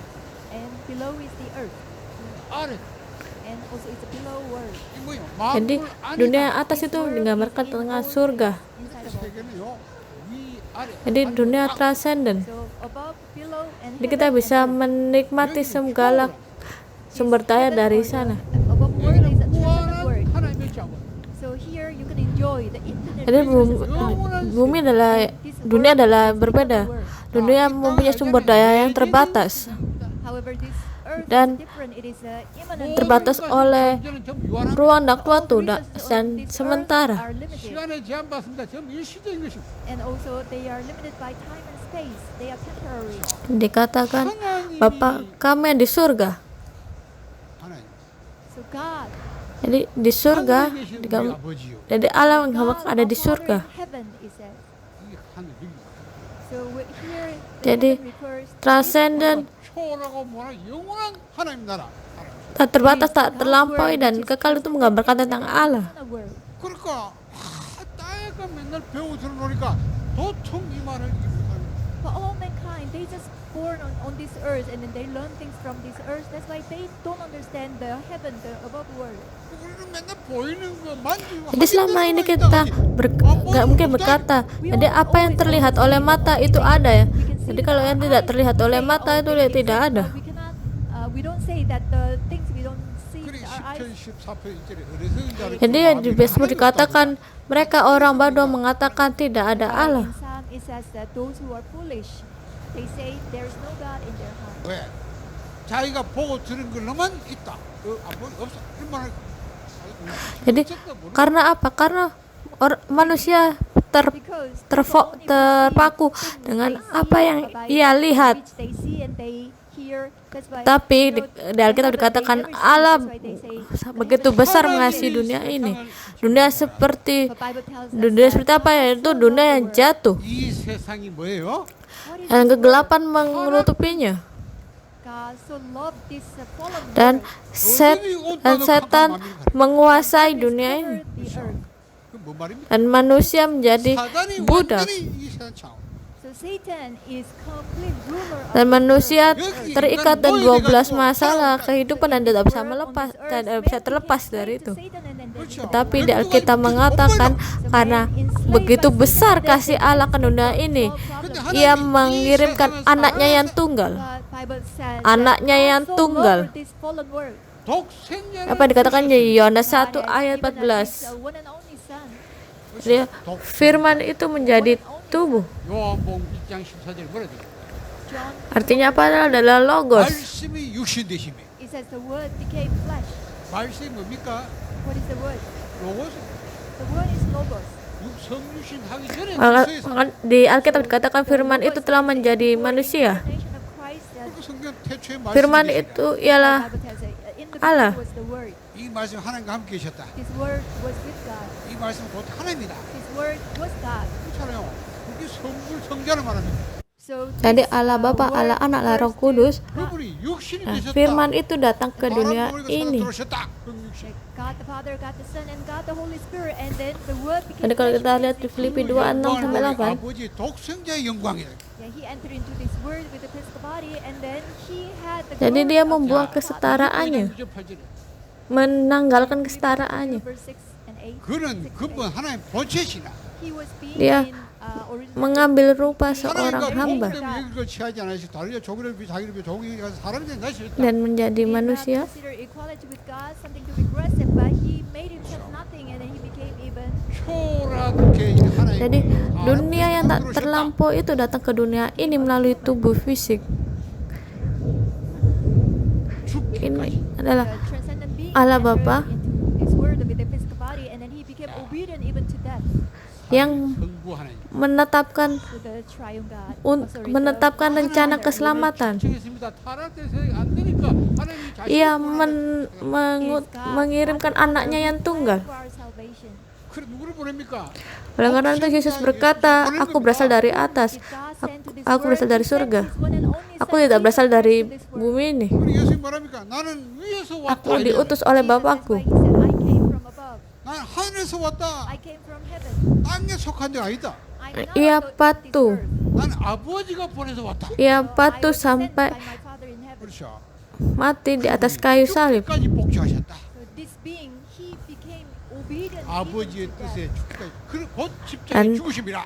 아래 이 뭐야? Jadi dunia atas itu digambarkan dengan surga. 세계는요 위 아래 Jadi dunia transenden. Jadi kita bisa menikmati segala sumber daya dari sana. 무한한 하나님의 자원. Jadi bumi adalah dunia adalah berbeda. Dunia mempunyai sumber daya yang terbatas However, this earth dan is different. It is immanent. terbatas oleh 존재는 전부 유한한 ruang dan waktu All regions dan on this earth sementara. are limited. 시간에 제한받습니다. 전부 일시적인 것입니다. And also they are limited by time and space. They are temporary. Dikatakan 하나님이 Bapa kami yang di surga. 하나님, So God, Jadi di surga, 하늘에 계신 우리 di- 아버지요. jadi Allah yang God ada di our surga. Father in heaven, it says. 이 하늘이 So here the Jadi, heaven refers to Transcendent, 초라고 뭐라 영원한 하나님 나라. tak terbatas, tak terlampaui dan kekal itu menggambarkan tentang Allah. this world. 그러니까 따위가 맨날 배우 들어놓으니까 도통 이 말을 이해 못하는 For all mankind, they just born on this earth and then they learn things from this earth. That's why they don't understand the heaven, the above world. 우리는 맨날 보이는 거 만지고 Jadi selama ini kita nggak mungkin berkata. Jadi apa yang terlihat oleh mata itu ada ya. Jadi kalau yang tidak terlihat oleh mata itu tidak ada. We cannot, we don't say that the things we don't see 그래 with our 10편 eyes. 14편 이절에 어리석은 자를 Jadi di Facebook dikatakan mereka orang bodoh mengatakan tidak ada Allah. In Psalm it says that those who are foolish, they say there is no God in their heart. 왜? 자기가 보고 들은 걸로만 있다. 없어. 그 말을 Jadi karena apa? Karena manusia Because terpaku dengan apa yang ia lihat. which they see and they hear. That's why, Tapi you know, di Alkitab dikatakan Allah begitu besar mengasihi dunia ini. Dunia seperti the Bible tells us dunia that seperti apa ya? Itu dunia yang jatuh 이 세상이 뭐예요? what is dan the kegelapan menutupinya. God so loved this fallen Dan world, setan menguasai dunia ini covered the earth. 그뭐 말입니까? dan manusia menjadi 사단이 budak 완전히 이 세상 참. So Satan is complete ruler of dan this manusia earth. terikat dan 12 masalah kehidupan dan tidak bisa melepas dan tidak bisa terlepas dari itu. Tetapi di Alkitab mengatakan karena begitu besar kasih Allah ke dunia ini, ia mengirimkan anaknya yang tunggal. Anaknya yang tunggal. 독생자를 Apa dikatakan di Yohanes 1 ayat 14. Dia, firman itu menjadi tubuh. 요한복음 1장 14절 뭐라 돼요? Artinya apa adalah logos. 말씀이 육신 되심이. It says the word became flesh. 말씀이 뭡니까? What is the word? 로고스. The word is logos. 성육신 하기 전에 Maka di Alkitab dikatakan firman itu telah menjadi manusia. Incarnation of Christ, that 그 성경 태초에 Firman 말씀이 itu ialah Bible tells us, in the Allah. beginning was the word. 이 말씀 하나님과 함께 계셨다. This word was with God. 이 말씀 곧 하나님이다. His word was God. 그렇잖아요. 그게 성불 성자를 말합니다. So Jadi this, Allah Bapa, word Allah Anak, Allah Roh refers to Kudus. God. 그분이 육신이 Nah, 되셨다. firman itu datang ke dunia 바람 ini. 들어오셨다. 그 육신. God the Father, God the Son, and God the Holy Spirit, and then the word became Jadi kalau flesh. kita lihat di Filipi 2:6-8, 아버지 독생자의 영광이다. Yeah, he entered into this word with the physical body, and then he had the jadi glory dia of membuang God. kesetaraannya, 구절 8절에. menanggalkan kesetaraannya. Verse 6 and 8. 그는 그분 하나님 본체시나 He was being Dia in, original mengambil rupa seorang 하나님과 hamba 동 때문에 여기를 취하지 않으시고 다르게 조기를 비 자기를 비 조기 가서 사람이 된 나시였다. dan menjadi did not manusia. consider equality with God something to be grasped, but he made himself nothing, and then he became even. 초라하게 하나님. Jadi dunia yang tak terlampau itu datang ke dunia ini melalui tubuh fisik. Ini adalah Transcendent being Allah entered Bapa into this world with the physical body, and then he became obedient even to death yang 성부 하나님. menetapkan to the triune God. menetapkan rencana keselamatan. 정했습니다. 타락할 때 안 되니까 하나님이 자신이 Ia 보내는 mengirimkan anaknya yang tunggal. For our salvation. 그래 누구를 보냅니까? Oleh karena itu Yesus berkata, aku berasal dari atas, aku berasal dari surga. Aku tidak berasal dari bumi ini. 그리고 예수님 말합니까? 나는 위에서 왔다. Aku diutus oleh Bapakku. He said, I came from above. 난 하늘에서 왔다. I came from heaven. 땅에 속한 데가 아니다. I am not Ia of this patuh. earth. 난 아버지가 보내서 왔다. Ia I was patuh sent sampai by my Father in heaven. 그렇죠. mati di atas kayu salib. 끝까지 복종하셨다. So this being, he became obedient 아버지의 even to 뜻에 death. 죽기까지. 곧 십자가에 Dan 죽으심이라.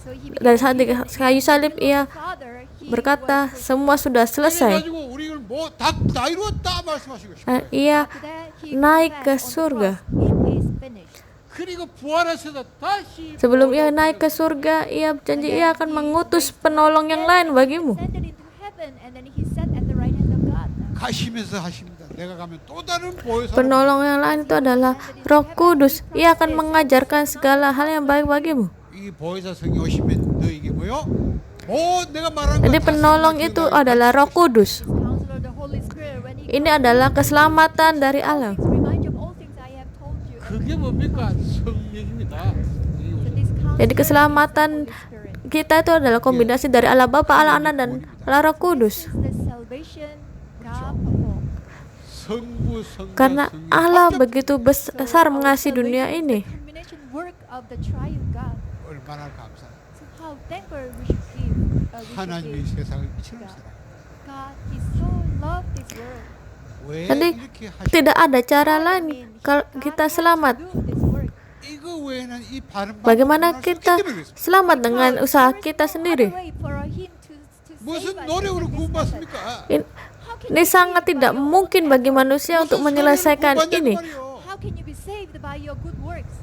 So he dari became saat di obedient kayu salib ia Father, he berkata was semua sudah selesai. 그래가지고 우리를 뭐다 이루었다 말씀하시고 싶어요. Dan ia after that, he naik said ke on the surga. cross, it is finished. 그리고 부활하셔서 다시 Sebelum ia naik ke surga, ia janji ia akan mengutus penolong yang lain bagimu. Ascended into heaven, and then he sat at the right hand of God. 가시면서 하십니다. 내가 가면 또 다른 보혜사 Penolong yang lain itu adalah Roh Kudus. Ia akan mengajarkan segala hal yang baik bagimu. 이 보혜사 성이 오시면 너에게 뭐요? 내가 말한 Jadi 거 penolong itu adalah Roh Kudus. Counselor, the Holy Spirit, when he Ini adalah keselamatan dari Allah. comes, remind you of all things I have told you. 그게 뭡니까? 성령입니다. So this Jadi counselor keselamatan is the Holy Spirit. kita itu adalah kombinasi dari Allah Bapa, Allah Anak, dan Allah Roh Kudus. This is the salvation God performed. 성부 성자 Karena 성령 Allah 합작 begitu besar mengasihi dunia ini. Combination work of the triune God. 얼마나 감사. So how thankful we should give. 하나님이 세상을 이처럼 살아. God, He so loved this world. 왜 Jadi 이렇게 하시? tidak ada cara lain kalau kita selamat. Do this work. 이거 외에는 이 바른 방법을 Bagaimana 할 수 kita 없기 때문에 그렇습니다. selamat dengan usaha There is kita no sendiri? other way for him to 무슨 save us 노력으로 than this method. 구원받습니까? How can Ini you sangat save by tidak your mungkin own bagi effort? manusia untuk 무슨 menyelesaikan 소리를 ini. 구원받냐고 말이요. How can you be saved by your good works?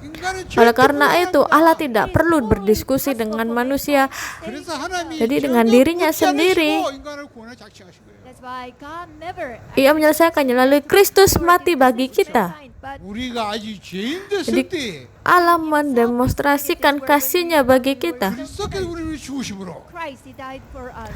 인간은 Oleh 절대 karena itu, 불가능합니다. Allah tidak perlu berdiskusi dengan manusia. 그래서 하나님이 Jadi dengan 절대 dirinya 묻지 않으시고 sendiri, 인간을 구원을 작정하신 거예요. That's why God never Ia menyelesaikannya melalui Kristus mati bagi kita. but 우리가 아직 죄인 됐을 Jadi, 때 Allah mendemonstrasikan kasihnya bagi kita. 그리스도께서 우리를 죽으심으로 Christ, He died for us.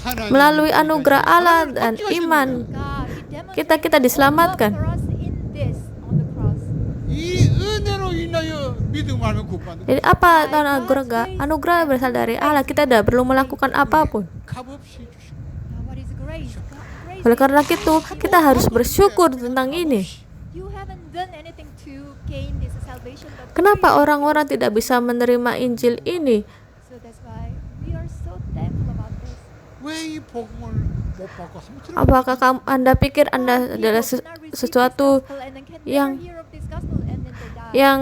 하나님 Melalui anugerah Allah dan iman, God, He kita demonstrated diselamatkan. love for us in this on the cross. 이 은혜로 인하여 믿음하면 구원받는 Jadi apa anugerah? Anugerah berasal dari Allah. Kita tidak perlu melakukan apapun. 값없이 주신 Now, what is grace? Grace Oleh is karena itu, kita harus bersyukur tentang ini. you haven't done anything to gain this salvation, but Kenapa orang-orang tidak bisa menerima Injil ini? so that's why we are so thankful about this. 왜이 복음을 못 받고 한번 들어 Apakah Anda pikir Anda adalah sesuatu yang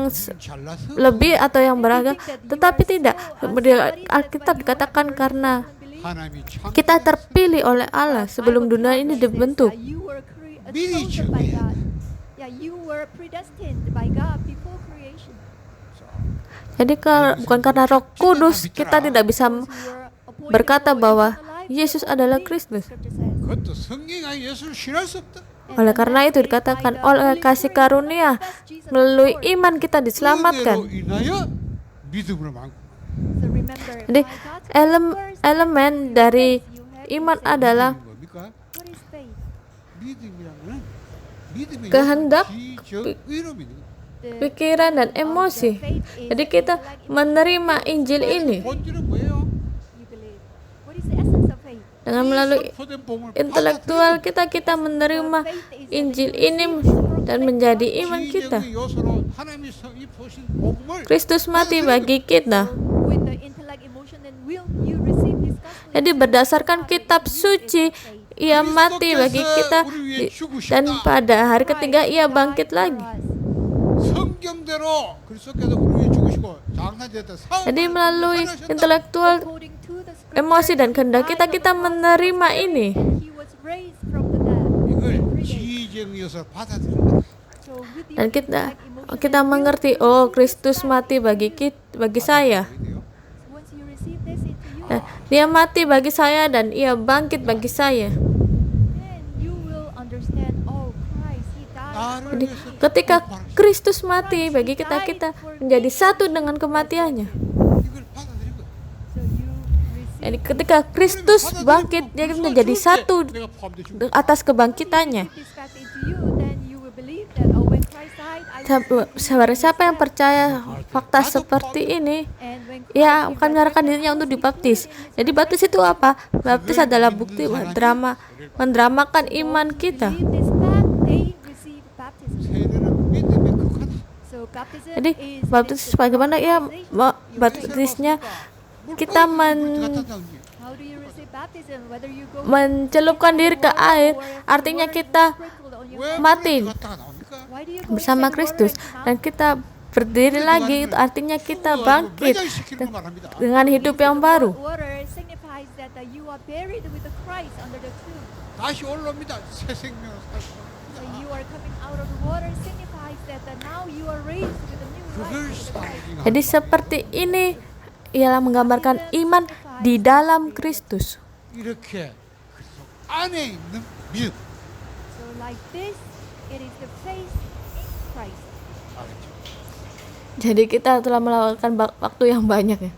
잘나서 lebih atau yang beragam? Tetapi tidak. Di Alkitab dikatakan karena 하나님이 참 kita terpilih oleh Allah sebelum dunia ini dibentuk. 미리 정해야 Yeah, you were predestined by God before creation. Jadi kalau bukan karena Roh Kudus kita tidak bisa berkata bahwa Yesus adalah Kristus. 그것도 성령이 아닌 예수를 신할 수 없다. Oleh karena itu dikatakan oleh kasih karunia melalui iman kita 은혜로 diselamatkan. 인하여 믿음으로 만고. Jadi elemen dari iman adalah 뭡니까? What is faith? 믿음이란 거는 믿음의 kehendak, 기적의로 믿는 거예요. pikiran dan emosi. Jadi kita menerima Injil ini 본질은 뭐예요? You believe. What is the essence of faith? dengan melalui 선포된 복음을 intelektual kita menerima Injil ini dan menjadi iman kita. 기적의 요소로 하나님이 보신 복음을 Kristus mati bagi kita. With the intellect, emotion, and will, you receive this gospel. Jadi berdasarkan kitab suci, ia mati bagi kita dan pada hari ketiga ia bangkit lagi. 성경대로 그리스도께서 우리 위해 죽으시고 장사됐다. Jadi melalui intelektual, According to the scripture, emosi dan kehendak kita menerima ini. He was raised from the dead. 이걸 기적의 요소로 받아들이는 거예요. So with the Dan intellect, emotion, kita and will, mengerti, oh Kristus mati bagi saya. once you receive this into you, Nah, dia mati bagi saya dan ia bangkit bagi saya. then you will understand, oh Christ, He died for Jadi me. ketika Kristus mati bagi kita menjadi satu dengan kematiannya. 이걸 받아들인 거예요. So you receive Jadi ketika Kristus bangkit, dia menjadi satu 내가 포함되어 죽은 atas kebangkitannya. this fact into you, then you will believe that, oh, when Christ died, Siapa yang percaya fakta seperti ini, and when ia akan menyerahkan dirinya untuk dibaptis. Jadi baptis itu apa? Baptis adalah bukti mendramakan iman kita. believe this fact, they receive baptism. 세례는 믿음의 극하다. So baptism Jadi is baptis bagaimana ia baptisnya kita 갖다 how do you receive baptism? Whether you go mencelupkan diri ke air, artinya kita sprinkled on your 왜 mati 물을 갖다가 나옵니까? why do you go bersama inside Kristus water and dan kita berdiri lagi, itu artinya kita bangkit 매장시키는 거 말합니다. dengan hidup yang baru. water signifies that you are buried with the Christ under the tomb. 다시 올라옵니다. 새 생명을 살고. So you are coming out of the water signifies that now you are raised with a new 그걸 life. 상징하는 Jadi seperti ini ialah menggambarkan iman di dalam Kristus. 이렇게 그리스도 안에 있는 믿음. So like this, it is the faith in Christ. 알겠죠? Jadi kita telah melewatkan waktu yang banyak ya.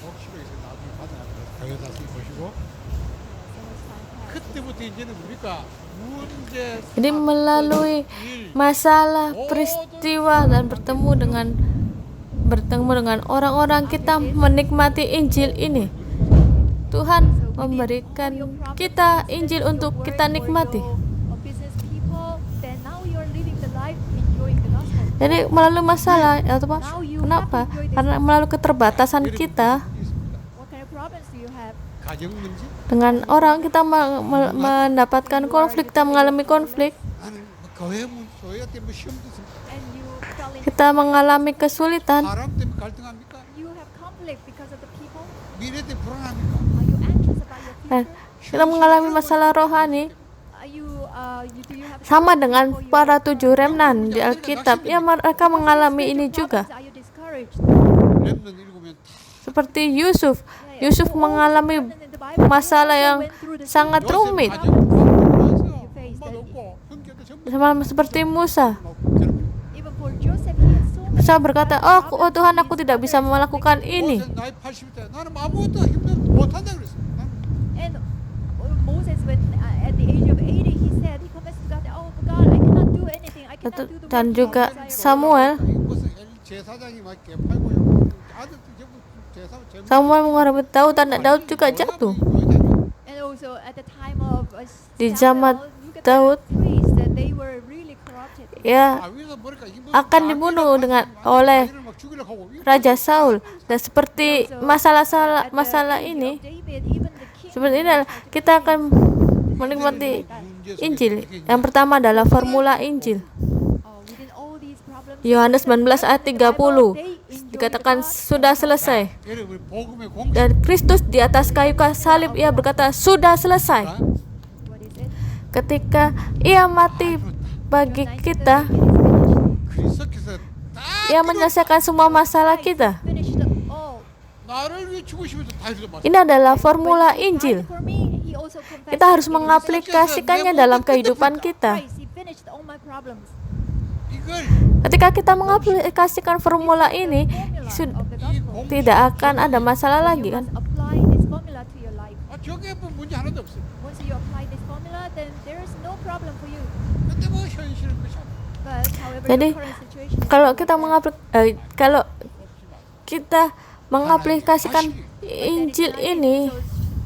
혹시라도 나중에 받아야 더 다시 보시고 So much time passed. 그때부터 이제는 우리가 문제 Jadi melalui masalah, peristiwa dan bertemu dengan orang-orang, kita menikmati Injil ini. Tuhan memberikan kita Injil untuk kita nikmati. Business people, then now you are living the life enjoying the gospel. Jadi melalui masalah, atau apa? Kenapa? Karena melalui keterbatasan kita What kind of problems do you have? 가정 문제 dengan orang, kita mendapatkan konflik, kita mengalami konflik, 나는 뭐 교회 교회 때문에 시험도 있습니다. And you fell into kita mengalami kesulitan, 사람 때문에 갈등합니까? you have conflict because of the people. 미래 때문에 불안합니까? Are you anxious about your dan future? kita mengalami masalah rohani. Are you do you have Sama conflict dengan for your para 7 remnan di Alkitab, ya mereka mengalami ini juga. Are you discouraged? 렘넌 읽으면 다 Seperti Yusuf mengalami masalah yang sangat rumit, 가정 불안해서 엄마도 없고 형제도 전부 sama seperti Musa. 막 괴롭히고. Even for Joseph, he had so much. Musa berkata, oh Tuhan, aku tidak bisa melakukan ini. 모세 나이 80대 나는 아무것도 힘들 못한다 그랬어. And Moses, when at the age of 80, he said, he confessed to God, oh God, I cannot do anything. I cannot do the Dan work juga of Messiah." Samuel 무슨 제사장이 막 개팔고 아들도 전부 제사 Samuel menghadapi Daud, dan Daud juga jatuh. And also at the time of Di Samuel, zaman look at Daud, the priests, that they were really corrupted. ya akan dibunuh oleh Raja Saul. Dan seperti masalah ini, David, even the king, seperti ini kita akan menikmati Injil. Yang pertama adalah formula Injil. within all these problems, Yohanes 19 ayat 30 dikatakan sudah selesai. Dan Kristus di atas kayu salib, ia berkata sudah selesai. what is it? Ketika ia mati bagi kita, 그리스도께서 ia menyelesaikan semua masalah kita. Finished all. 나를 위해 죽으시면서 다 이루셨다. Ini adalah formula Injil. For me, he also confessed Kita harus that mengaplikasikannya dalam kehidupan kita. Christ, he finished all my problems. 이걸 Ketika kita mengaplikasikan formula ini, Formula of the gospel. tidak akan ada masalah lagi, You kan? must apply this formula to your life. 저게 뭐 문제 하나도 없어. Once you apply this formula, then there is no problem for you. 근데 뭐 현실은 그렇지 않아. But however, Jadi, your current situation is Kalau not kita like that. kalau kita mengaplikasikan Injil ini, So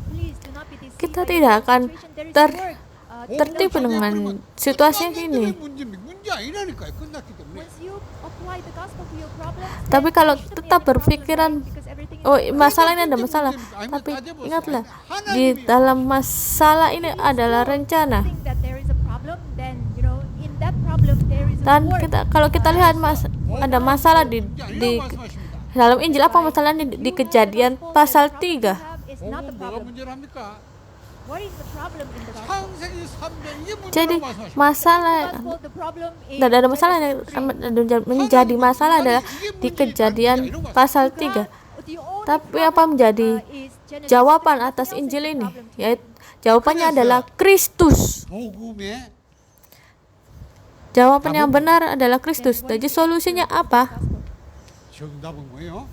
please do not be deceived kita by tidak your akan situation. There is work, tertipu dengan situasi ini. 문제 아니라니까요. 끝났기 때문에. Once you apply the gospel to your problems, Tapi then kalau there shouldn't be tetap any problems, berpikiran, right? Because everything is oh okay. masalah ini ada masalah, tapi ingatlah, di dalam masalah ini adalah rencana. Think that there is a problem, then you know in that problem there is a Dan work. kalau kita lihat ada masalah di dalam Injil, apa masalahnya di Kejadian pasal 3. It's not the 뭐가 problem. 문제랍니까? What is the problem in the gospel? 창세기 3장 이게 Jadi 문제라고 말씀하십니다. masalah, Gospel, the problem is tidak ada masalah yang menjadi masalah adalah di Kejadian pasal 3. the only Tapi apa menjadi is Genesis jawaban 3. atas Nothing else Injil is the ini? problem. Yaitu jawabannya adalah Kristus. 복음의 Jawaban yang benar adalah Kristus. Jadi solusinya apa? 정답은 뭐예요?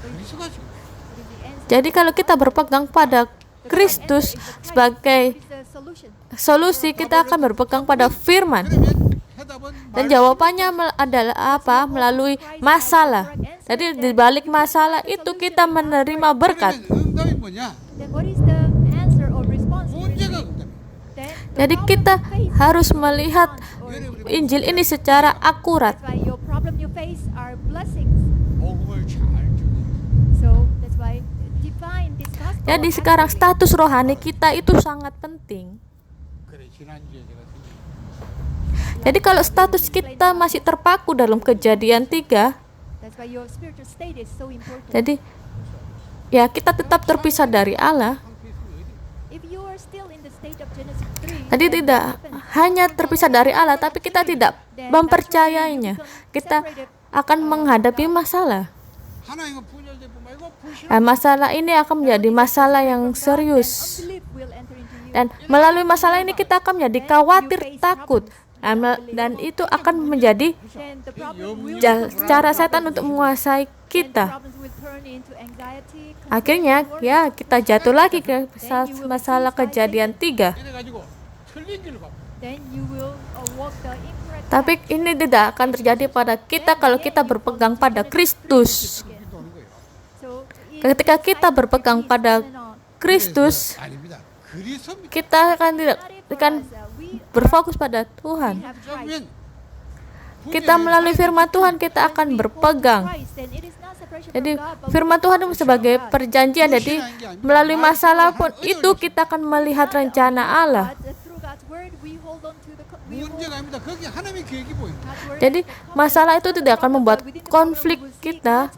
그리스도가 지금 What is the answer? Jadi kalau kita berpegang pada Kristus sebagai What is the solution? solusi, kita akan berpegang pada firman. 그러면 해답은 Dan jawabannya adalah apa? Melalui masalah. Jadi di balik masalah itu kita menerima berkat. 그러면 응답이 뭐냐? Then what is the answer or response? to it? 문제가 응답이야. Then the Jadi problem kita you face harus is the melihat response or- Injil ini secara akurat. That's why your problem you face are blessings. 복음을 잘 주고 So that's why define this gospel. Jadi sekarang accurately. status rohani kita itu sangat penting. 그래 지난주에 제가 생각했어요. Jadi kalau status kita masih terpaku dalam Kejadian 3, That's why your spiritual state is so important. jadi ya kita tetap terpisah dari Allah. 상태 있으면 어디 If you are still in the state of Genesis 3, Jadi tidak hanya terpisah dari Allah, tapi kita tidak mempercayainya. Kita akan menghadapi masalah. 하나님과 분열될 뿐만 아니고 불신을 Masalah ini akan menjadi masalah yang serius. Unbelief will enter into you. Dan melalui masalah ini kita akan menjadi khawatir, takut. Dan itu akan menjadi Then the problem will cara setan untuk menguasai then the kita. problems will turn into anxiety, Akhirnya ya kita jatuh lagi ke masalah kejadian 3. 이래 가지고 틀린 길을 가. then you will walk the incorrect Tapi ini tidak akan terjadi pada kita kalau kita berpegang pada Kristus. path. 이렇게 도는 거예요. So Ketika kita berpegang pada Kristus, 아닙니다. 그리스도입니다. kita akan berfokus pada Tuhan. have Christ. 그러면 Kita melalui firman Tuhan kita akan berpegang. Jadi firman Tuhan itu sebagai perjanjian. Jadi melalui masalah pun itu kita akan melihat rencana Allah. 문제가 아닙니다. 거기 하나님의 계획이 보입니다. Jadi masalah itu tidak akan membuat konflik kita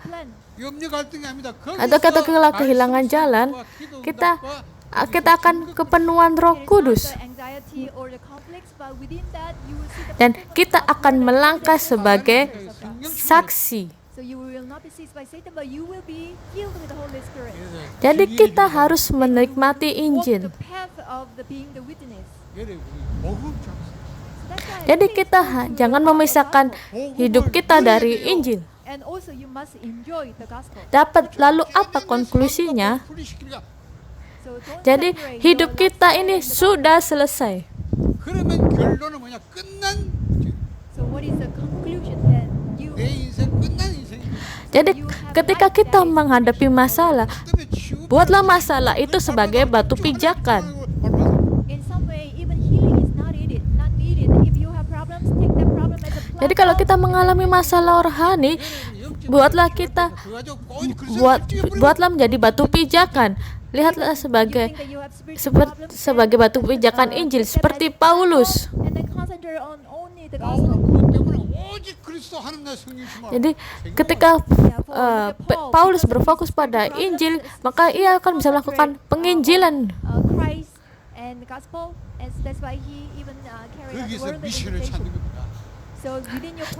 염려 갈등이 아닙니다. atau kita kehilangan jalan. Kita akan kepenuhan Roh Kudus. Dan kita akan melangkah sebagai saksi. Jadi kita harus menikmati Injil. Jadi kita jangan memisahkan hidup kita dari Injil. Lalu apa konklusinya? Jadi hidup kita ini sudah selesai. 그러면 결론은 뭐냐? 끝난 내 인생 끝난 인생입니다. Jadi ketika kita menghadapi masalah, buatlah masalah itu sebagai batu pijakan. Jadi kalau kita mengalami masalah rohani, buatlah menjadi batu pijakan. Lihatlah sebagai batu pijakan Injil seperti Paulus. Jadi ketika Paulus berfokus pada Injil, maka ia akan bisa melakukan penginjilan.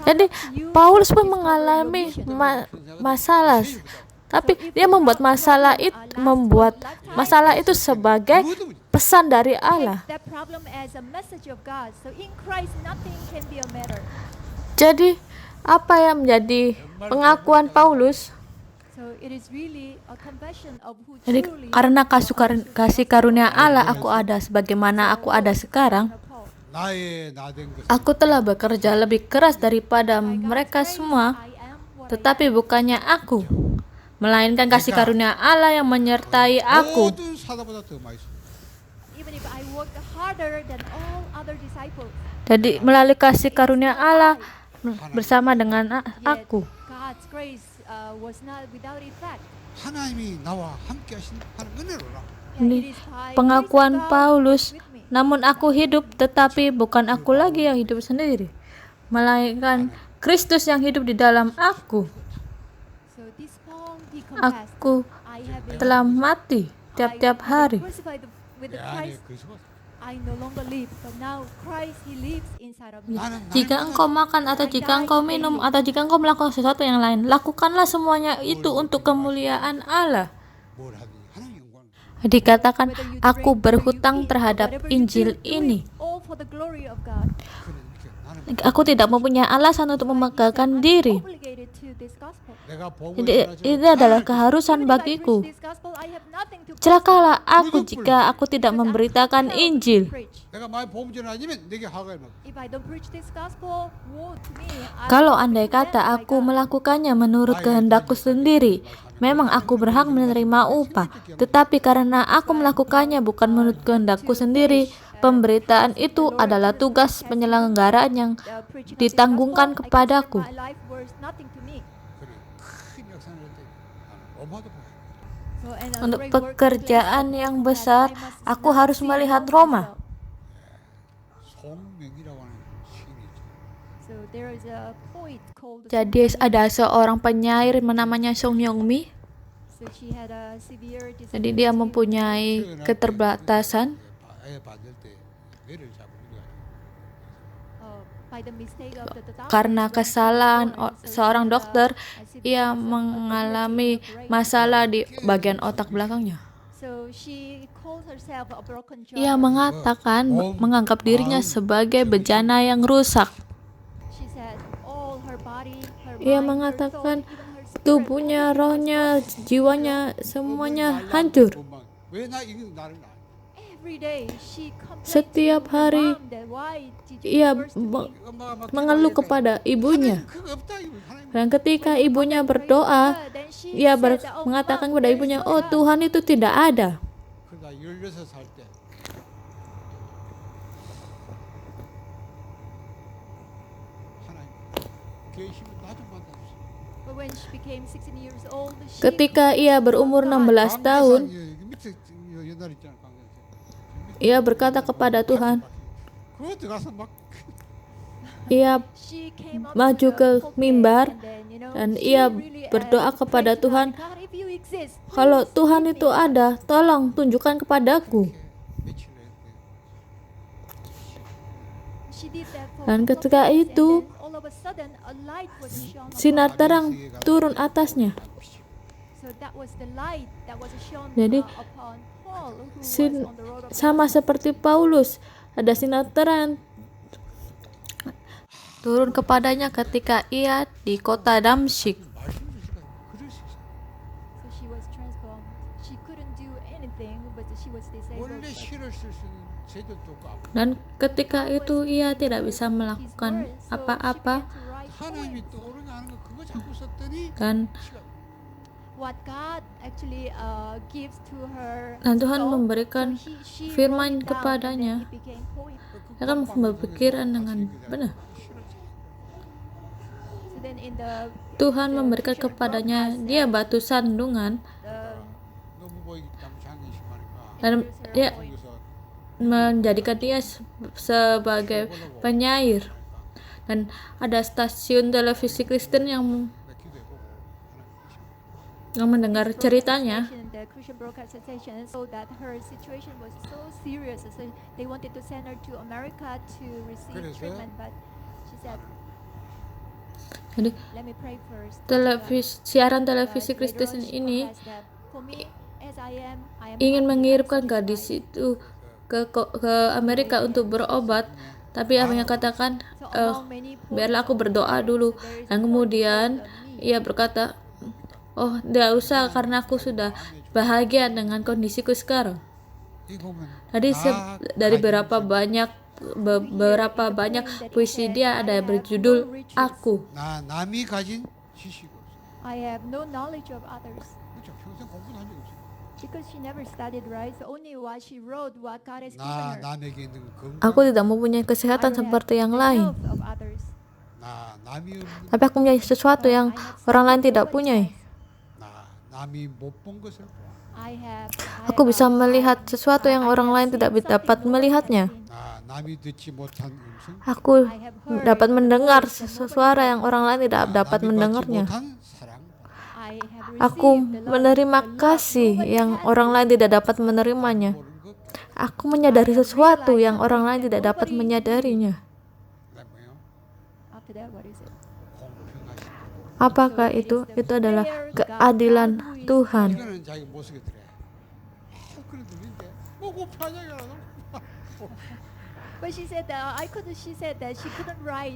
Jadi Paulus pun mengalami masalah, tapi dia membuat masalah itu sebagai pesan dari Allah. Jadi apa yang menjadi pengakuan Paulus? Jadi karena kasih karunia Allah aku ada sebagaimana aku ada sekarang. Aku telah bekerja lebih keras daripada mereka semua, tetapi bukannya aku, melainkan kasih karunia Allah yang menyertai aku. Jadi melalui kasih karunia Allah bersama dengan aku. Ini pengakuan Paulus. Namun aku hidup, tetapi bukan aku lagi yang hidup sendiri, melainkan Kristus yang hidup di dalam aku. Aku telah mati tiap-tiap hari. Jika engkau makan atau jika engkau minum atau jika engkau melakukan sesuatu yang lain, lakukanlah semuanya itu untuk kemuliaan Allah. Dikatakan, aku berhutang terhadap Injil ini. Aku tidak mempunyai alasan untuk memegahkan diri. Jadi, ini adalah keharusan bagiku. Celakalah aku jika aku tidak memberitakan Injil. Kalau andai kata aku melakukannya menurut kehendakku sendiri, memang aku berhak menerima upah. Tetapi karena aku melakukannya bukan menurut kehendakku sendiri, pemberitaan itu adalah tugas penyelenggaraan yang ditanggungkan kepadaku. Untuk pekerjaan yang besar, aku harus melihat Roma. Jadi ada seorang penyair namanya Song Myung-mi. Jadi dia mempunyai keterbatasan. 뇌를 자꾸 우리가 by the mistake of the doctor, Karena when she was kesalahan born, so seorang she had, dokter, as if ia because of mengalami ability in her brain. masalah di bagian otak belakangnya. So she calls herself a broken Ia jar. mengatakan, menganggap dirinya sebagai bejana yang rusak. She said all her body, her Ia mind, her mengatakan thought, even her spirit, tubuhnya, everything was rohnya, lost. jiwanya, semuanya hancur. 왜나 이거 나를 낳아? Every day she complained Setiap to her hari mom that why did you ia divorce me? 엄마가 막 mengeluh 기도하니까 kepada ibunya. 하나님 그거 없다 이거 하나님. Dan ketika ibunya berdoa, ia mengatakan kepada ibunya, "Oh, Tuhan itu tidak ada." 그러다 16살 때 하나님 계시면 나좀 만나주세요. But when she became 16 years old, she Ketika ia berumur 16 tahun, 밑에 옛날 있잖아 ia berkata kepada Tuhan, 그거 들어가서 막 ia she came up maju to the ke pulpit mimbar and then, you know, dan she ia really, berdoa prayed kepada to Tuhan, God, if you exist, "Kalau please Tuhan save itu me." ada, tolong tunjukkan kepadaku." 며칠 했는데 She did that for Dan a couple ketika of days, itu, and then all of a sudden, a light was shone sinar upon her. terang turun atasnya. So that was the light that was shone Jadi, upon Paul, who was Sin- on the road of sama Damascus. seperti Paulus, ada sinar terang turun kepadanya ketika ia di kota Damsyik. 말씀 주시니까 그럴 수 있어. So she was transformed. She couldn't do anything, but she was disabled. 원래 but 실을 쓸 수 있는 제도도 없고 Dan ketika God itu was ia giving tidak her bisa His melakukan word. So she apa-apa, began to write 하나님이 poems. 떠오르게 하는 거 그거 자꾸 썼더니 dan 시간 What God actually gives to her. Dan Tuhan soul, memberikan so she firman wrote it down, kepadanya. and then it became poem. ia kan berpikiran dengan benar. So then in the Tuhan memberikan kepadanya dia batu sandungan 너무 뭐 너무 장애심 하니까 dan dia 거기서 menjadikan dia sebagai penyair. Dan ada stasiun televisi Kristen yang 내 기도해보고 하나님 mendengar ceritanya. The Christian Broadcast Association, so that her situation was so serious, so they wanted to send her to America to receive 그래서? treatment, but she said, Jadi "Let me pray first." siaran But televisi later Kristen on she ini confessed that, "For me, as I am ingin happy, mengirimkan I'm gadis satisfied." itu ke Amerika untuk berobat, tapi ia mengatakan, So among many biarlah aku points of berdoa her, dulu. there is Dan one kemudian point on me. ia berkata, "Oh, tidak usah karena aku sudah bahagia dengan kondisiku sekarang." 이 보면 Tadi dari beberapa banyak puisi said, dia ada "I yang have berjudul no riches. Aku. 남이 가진 지식이 없어. I have no knowledge of others. 그렇죠. 평생 공부도 한 적이 없어. Because she never studied, right? So only what she wrote, what God has given 나 her. 남에게 있는 건강. Aku tidak mempunyai kesehatan I have seperti yang the lain, health of others. 나 남이 없는 tapi aku punya sesuatu yang orang lain tidak punyai. 나 남이 못 본 것을 봐. Aku bisa melihat sesuatu yang orang lain tidak dapat melihatnya. 나 남이 듣지 못한 음성. Aku dapat mendengar suara yang orang lain tidak dapat 남이 받지 mendengarnya. 못한 사랑. Aku menerima kasih yang orang lain tidak dapat menerimanya. 모르는 것. Aku menyadari sesuatu yang orang lain tidak dapat menyadarinya. 그게 뭐예요? After that, what is it? 공평하신. Apakah itu? Itu adalah keadilan Tuhan. 이거는 자기 못 쓰게 들어. 그래 들린데. 뭐 공평하냐 이거. But she said that she said that she couldn't write.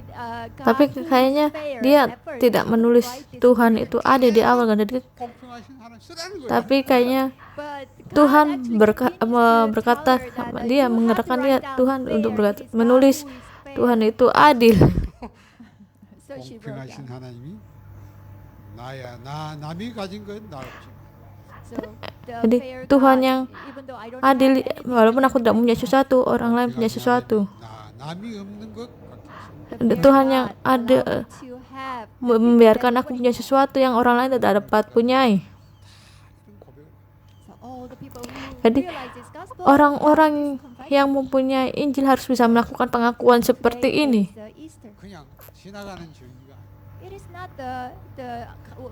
God Tapi who is kayaknya fair dia at first. tidak She menulis couldn't write this Tuhan word. itu adil di awal kan. Jadi, 공평하신 하나님 쓰라는 거야. tapi kayaknya But God Tuhan actually continues to berkata, tell her that, dia you have mengatakan to dia write down Tuhan fair. untuk It is God menulis who is fair. Tuhan itu adil. So she wrote 공평하신 down. 하나님이 나야 남이 가진 건 나 없지. So the Jadi fair Tuhan God, yang even though I don't adil, have anything, walaupun aku tidak punya sesuatu, orang lain punya sesuatu. 남이 없는 것 같겠어. the fair Tuhan yang God ada allowed me to have the membiarkan things that aku nobody punya sesuatu yang orang lain tidak dapat punyai. 그런 고백을. So all the people who Jadi realize this gospel, orang-orang have this confession. yang mempunyai Injil harus bisa melakukan pengakuan seperti Today ini. is, Easter. 그냥 지나가는 절기가 아니야. It is not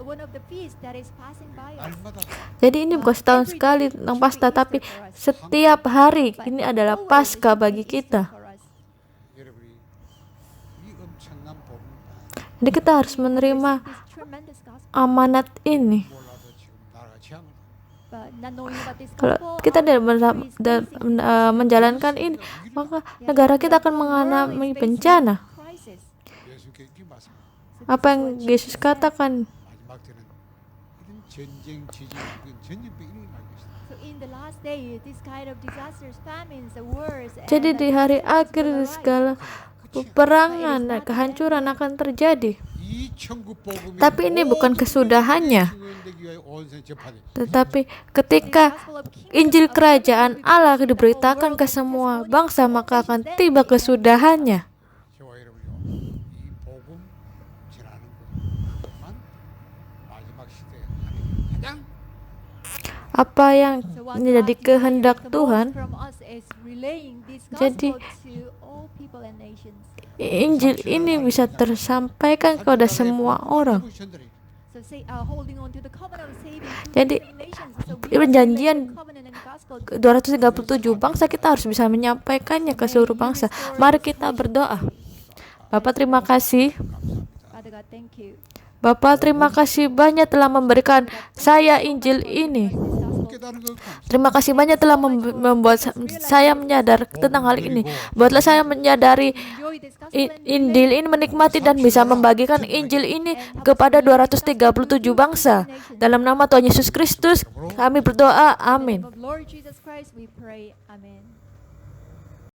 one of the feasts that is passing by us. 날마다 Jadi ini bukan setahun sekali tentang Paskah, tapi setiap hari ini adalah Paskah bagi kita. 여러분이 이 엄청난 복음을 Jadi kita harus menerima amanat ini. 몰라도 지금 나라가 지향을 Kalau kita tidak menjalankan ini, maka negara kita akan mengalami bencana. 예수께 이렇게 말씀. Apa yang Yesus katakan? 마지막 때는 이런 전쟁, 지진, 전염병 이런 게 나겠습니다. So in the last day, this kind of disasters, famines, wars, Jadi di hari akhir segala peperangan dan kehancuran akan terjadi. 이 천국 복음이 Tapi ini bukan kesudahannya. 증언되기 위하여 온 세상에 전파돼. Tetapi ketika Injil Kerajaan Allah diberitakan ke semua bangsa, maka akan tiba kesudahannya. 저와 여러분요, 이 복음 전하는 것만 마지막 시대에 하나님 가장 Apa yang menjadi kehendak Tuhan, Jadi, Injil ini bisa tersampaikan kepada semua orang. Jadi, perjanjian 237 bangsa kita harus bisa menyampaikannya ke seluruh bangsa. Mari kita berdoa. Bapak, terima kasih. Bapak, terima kasih banyak telah memberikan saya Injil ini. Terima kasih banyak telah membuat saya menyadar tentang hal ini. Buatlah saya menyadari Injil ini, menikmati dan bisa membagikan Injil ini kepada 237 bangsa. Dalam nama Tuhan Yesus Kristus kami berdoa. Amin. Lord Jesus Christ, we pray. Amen.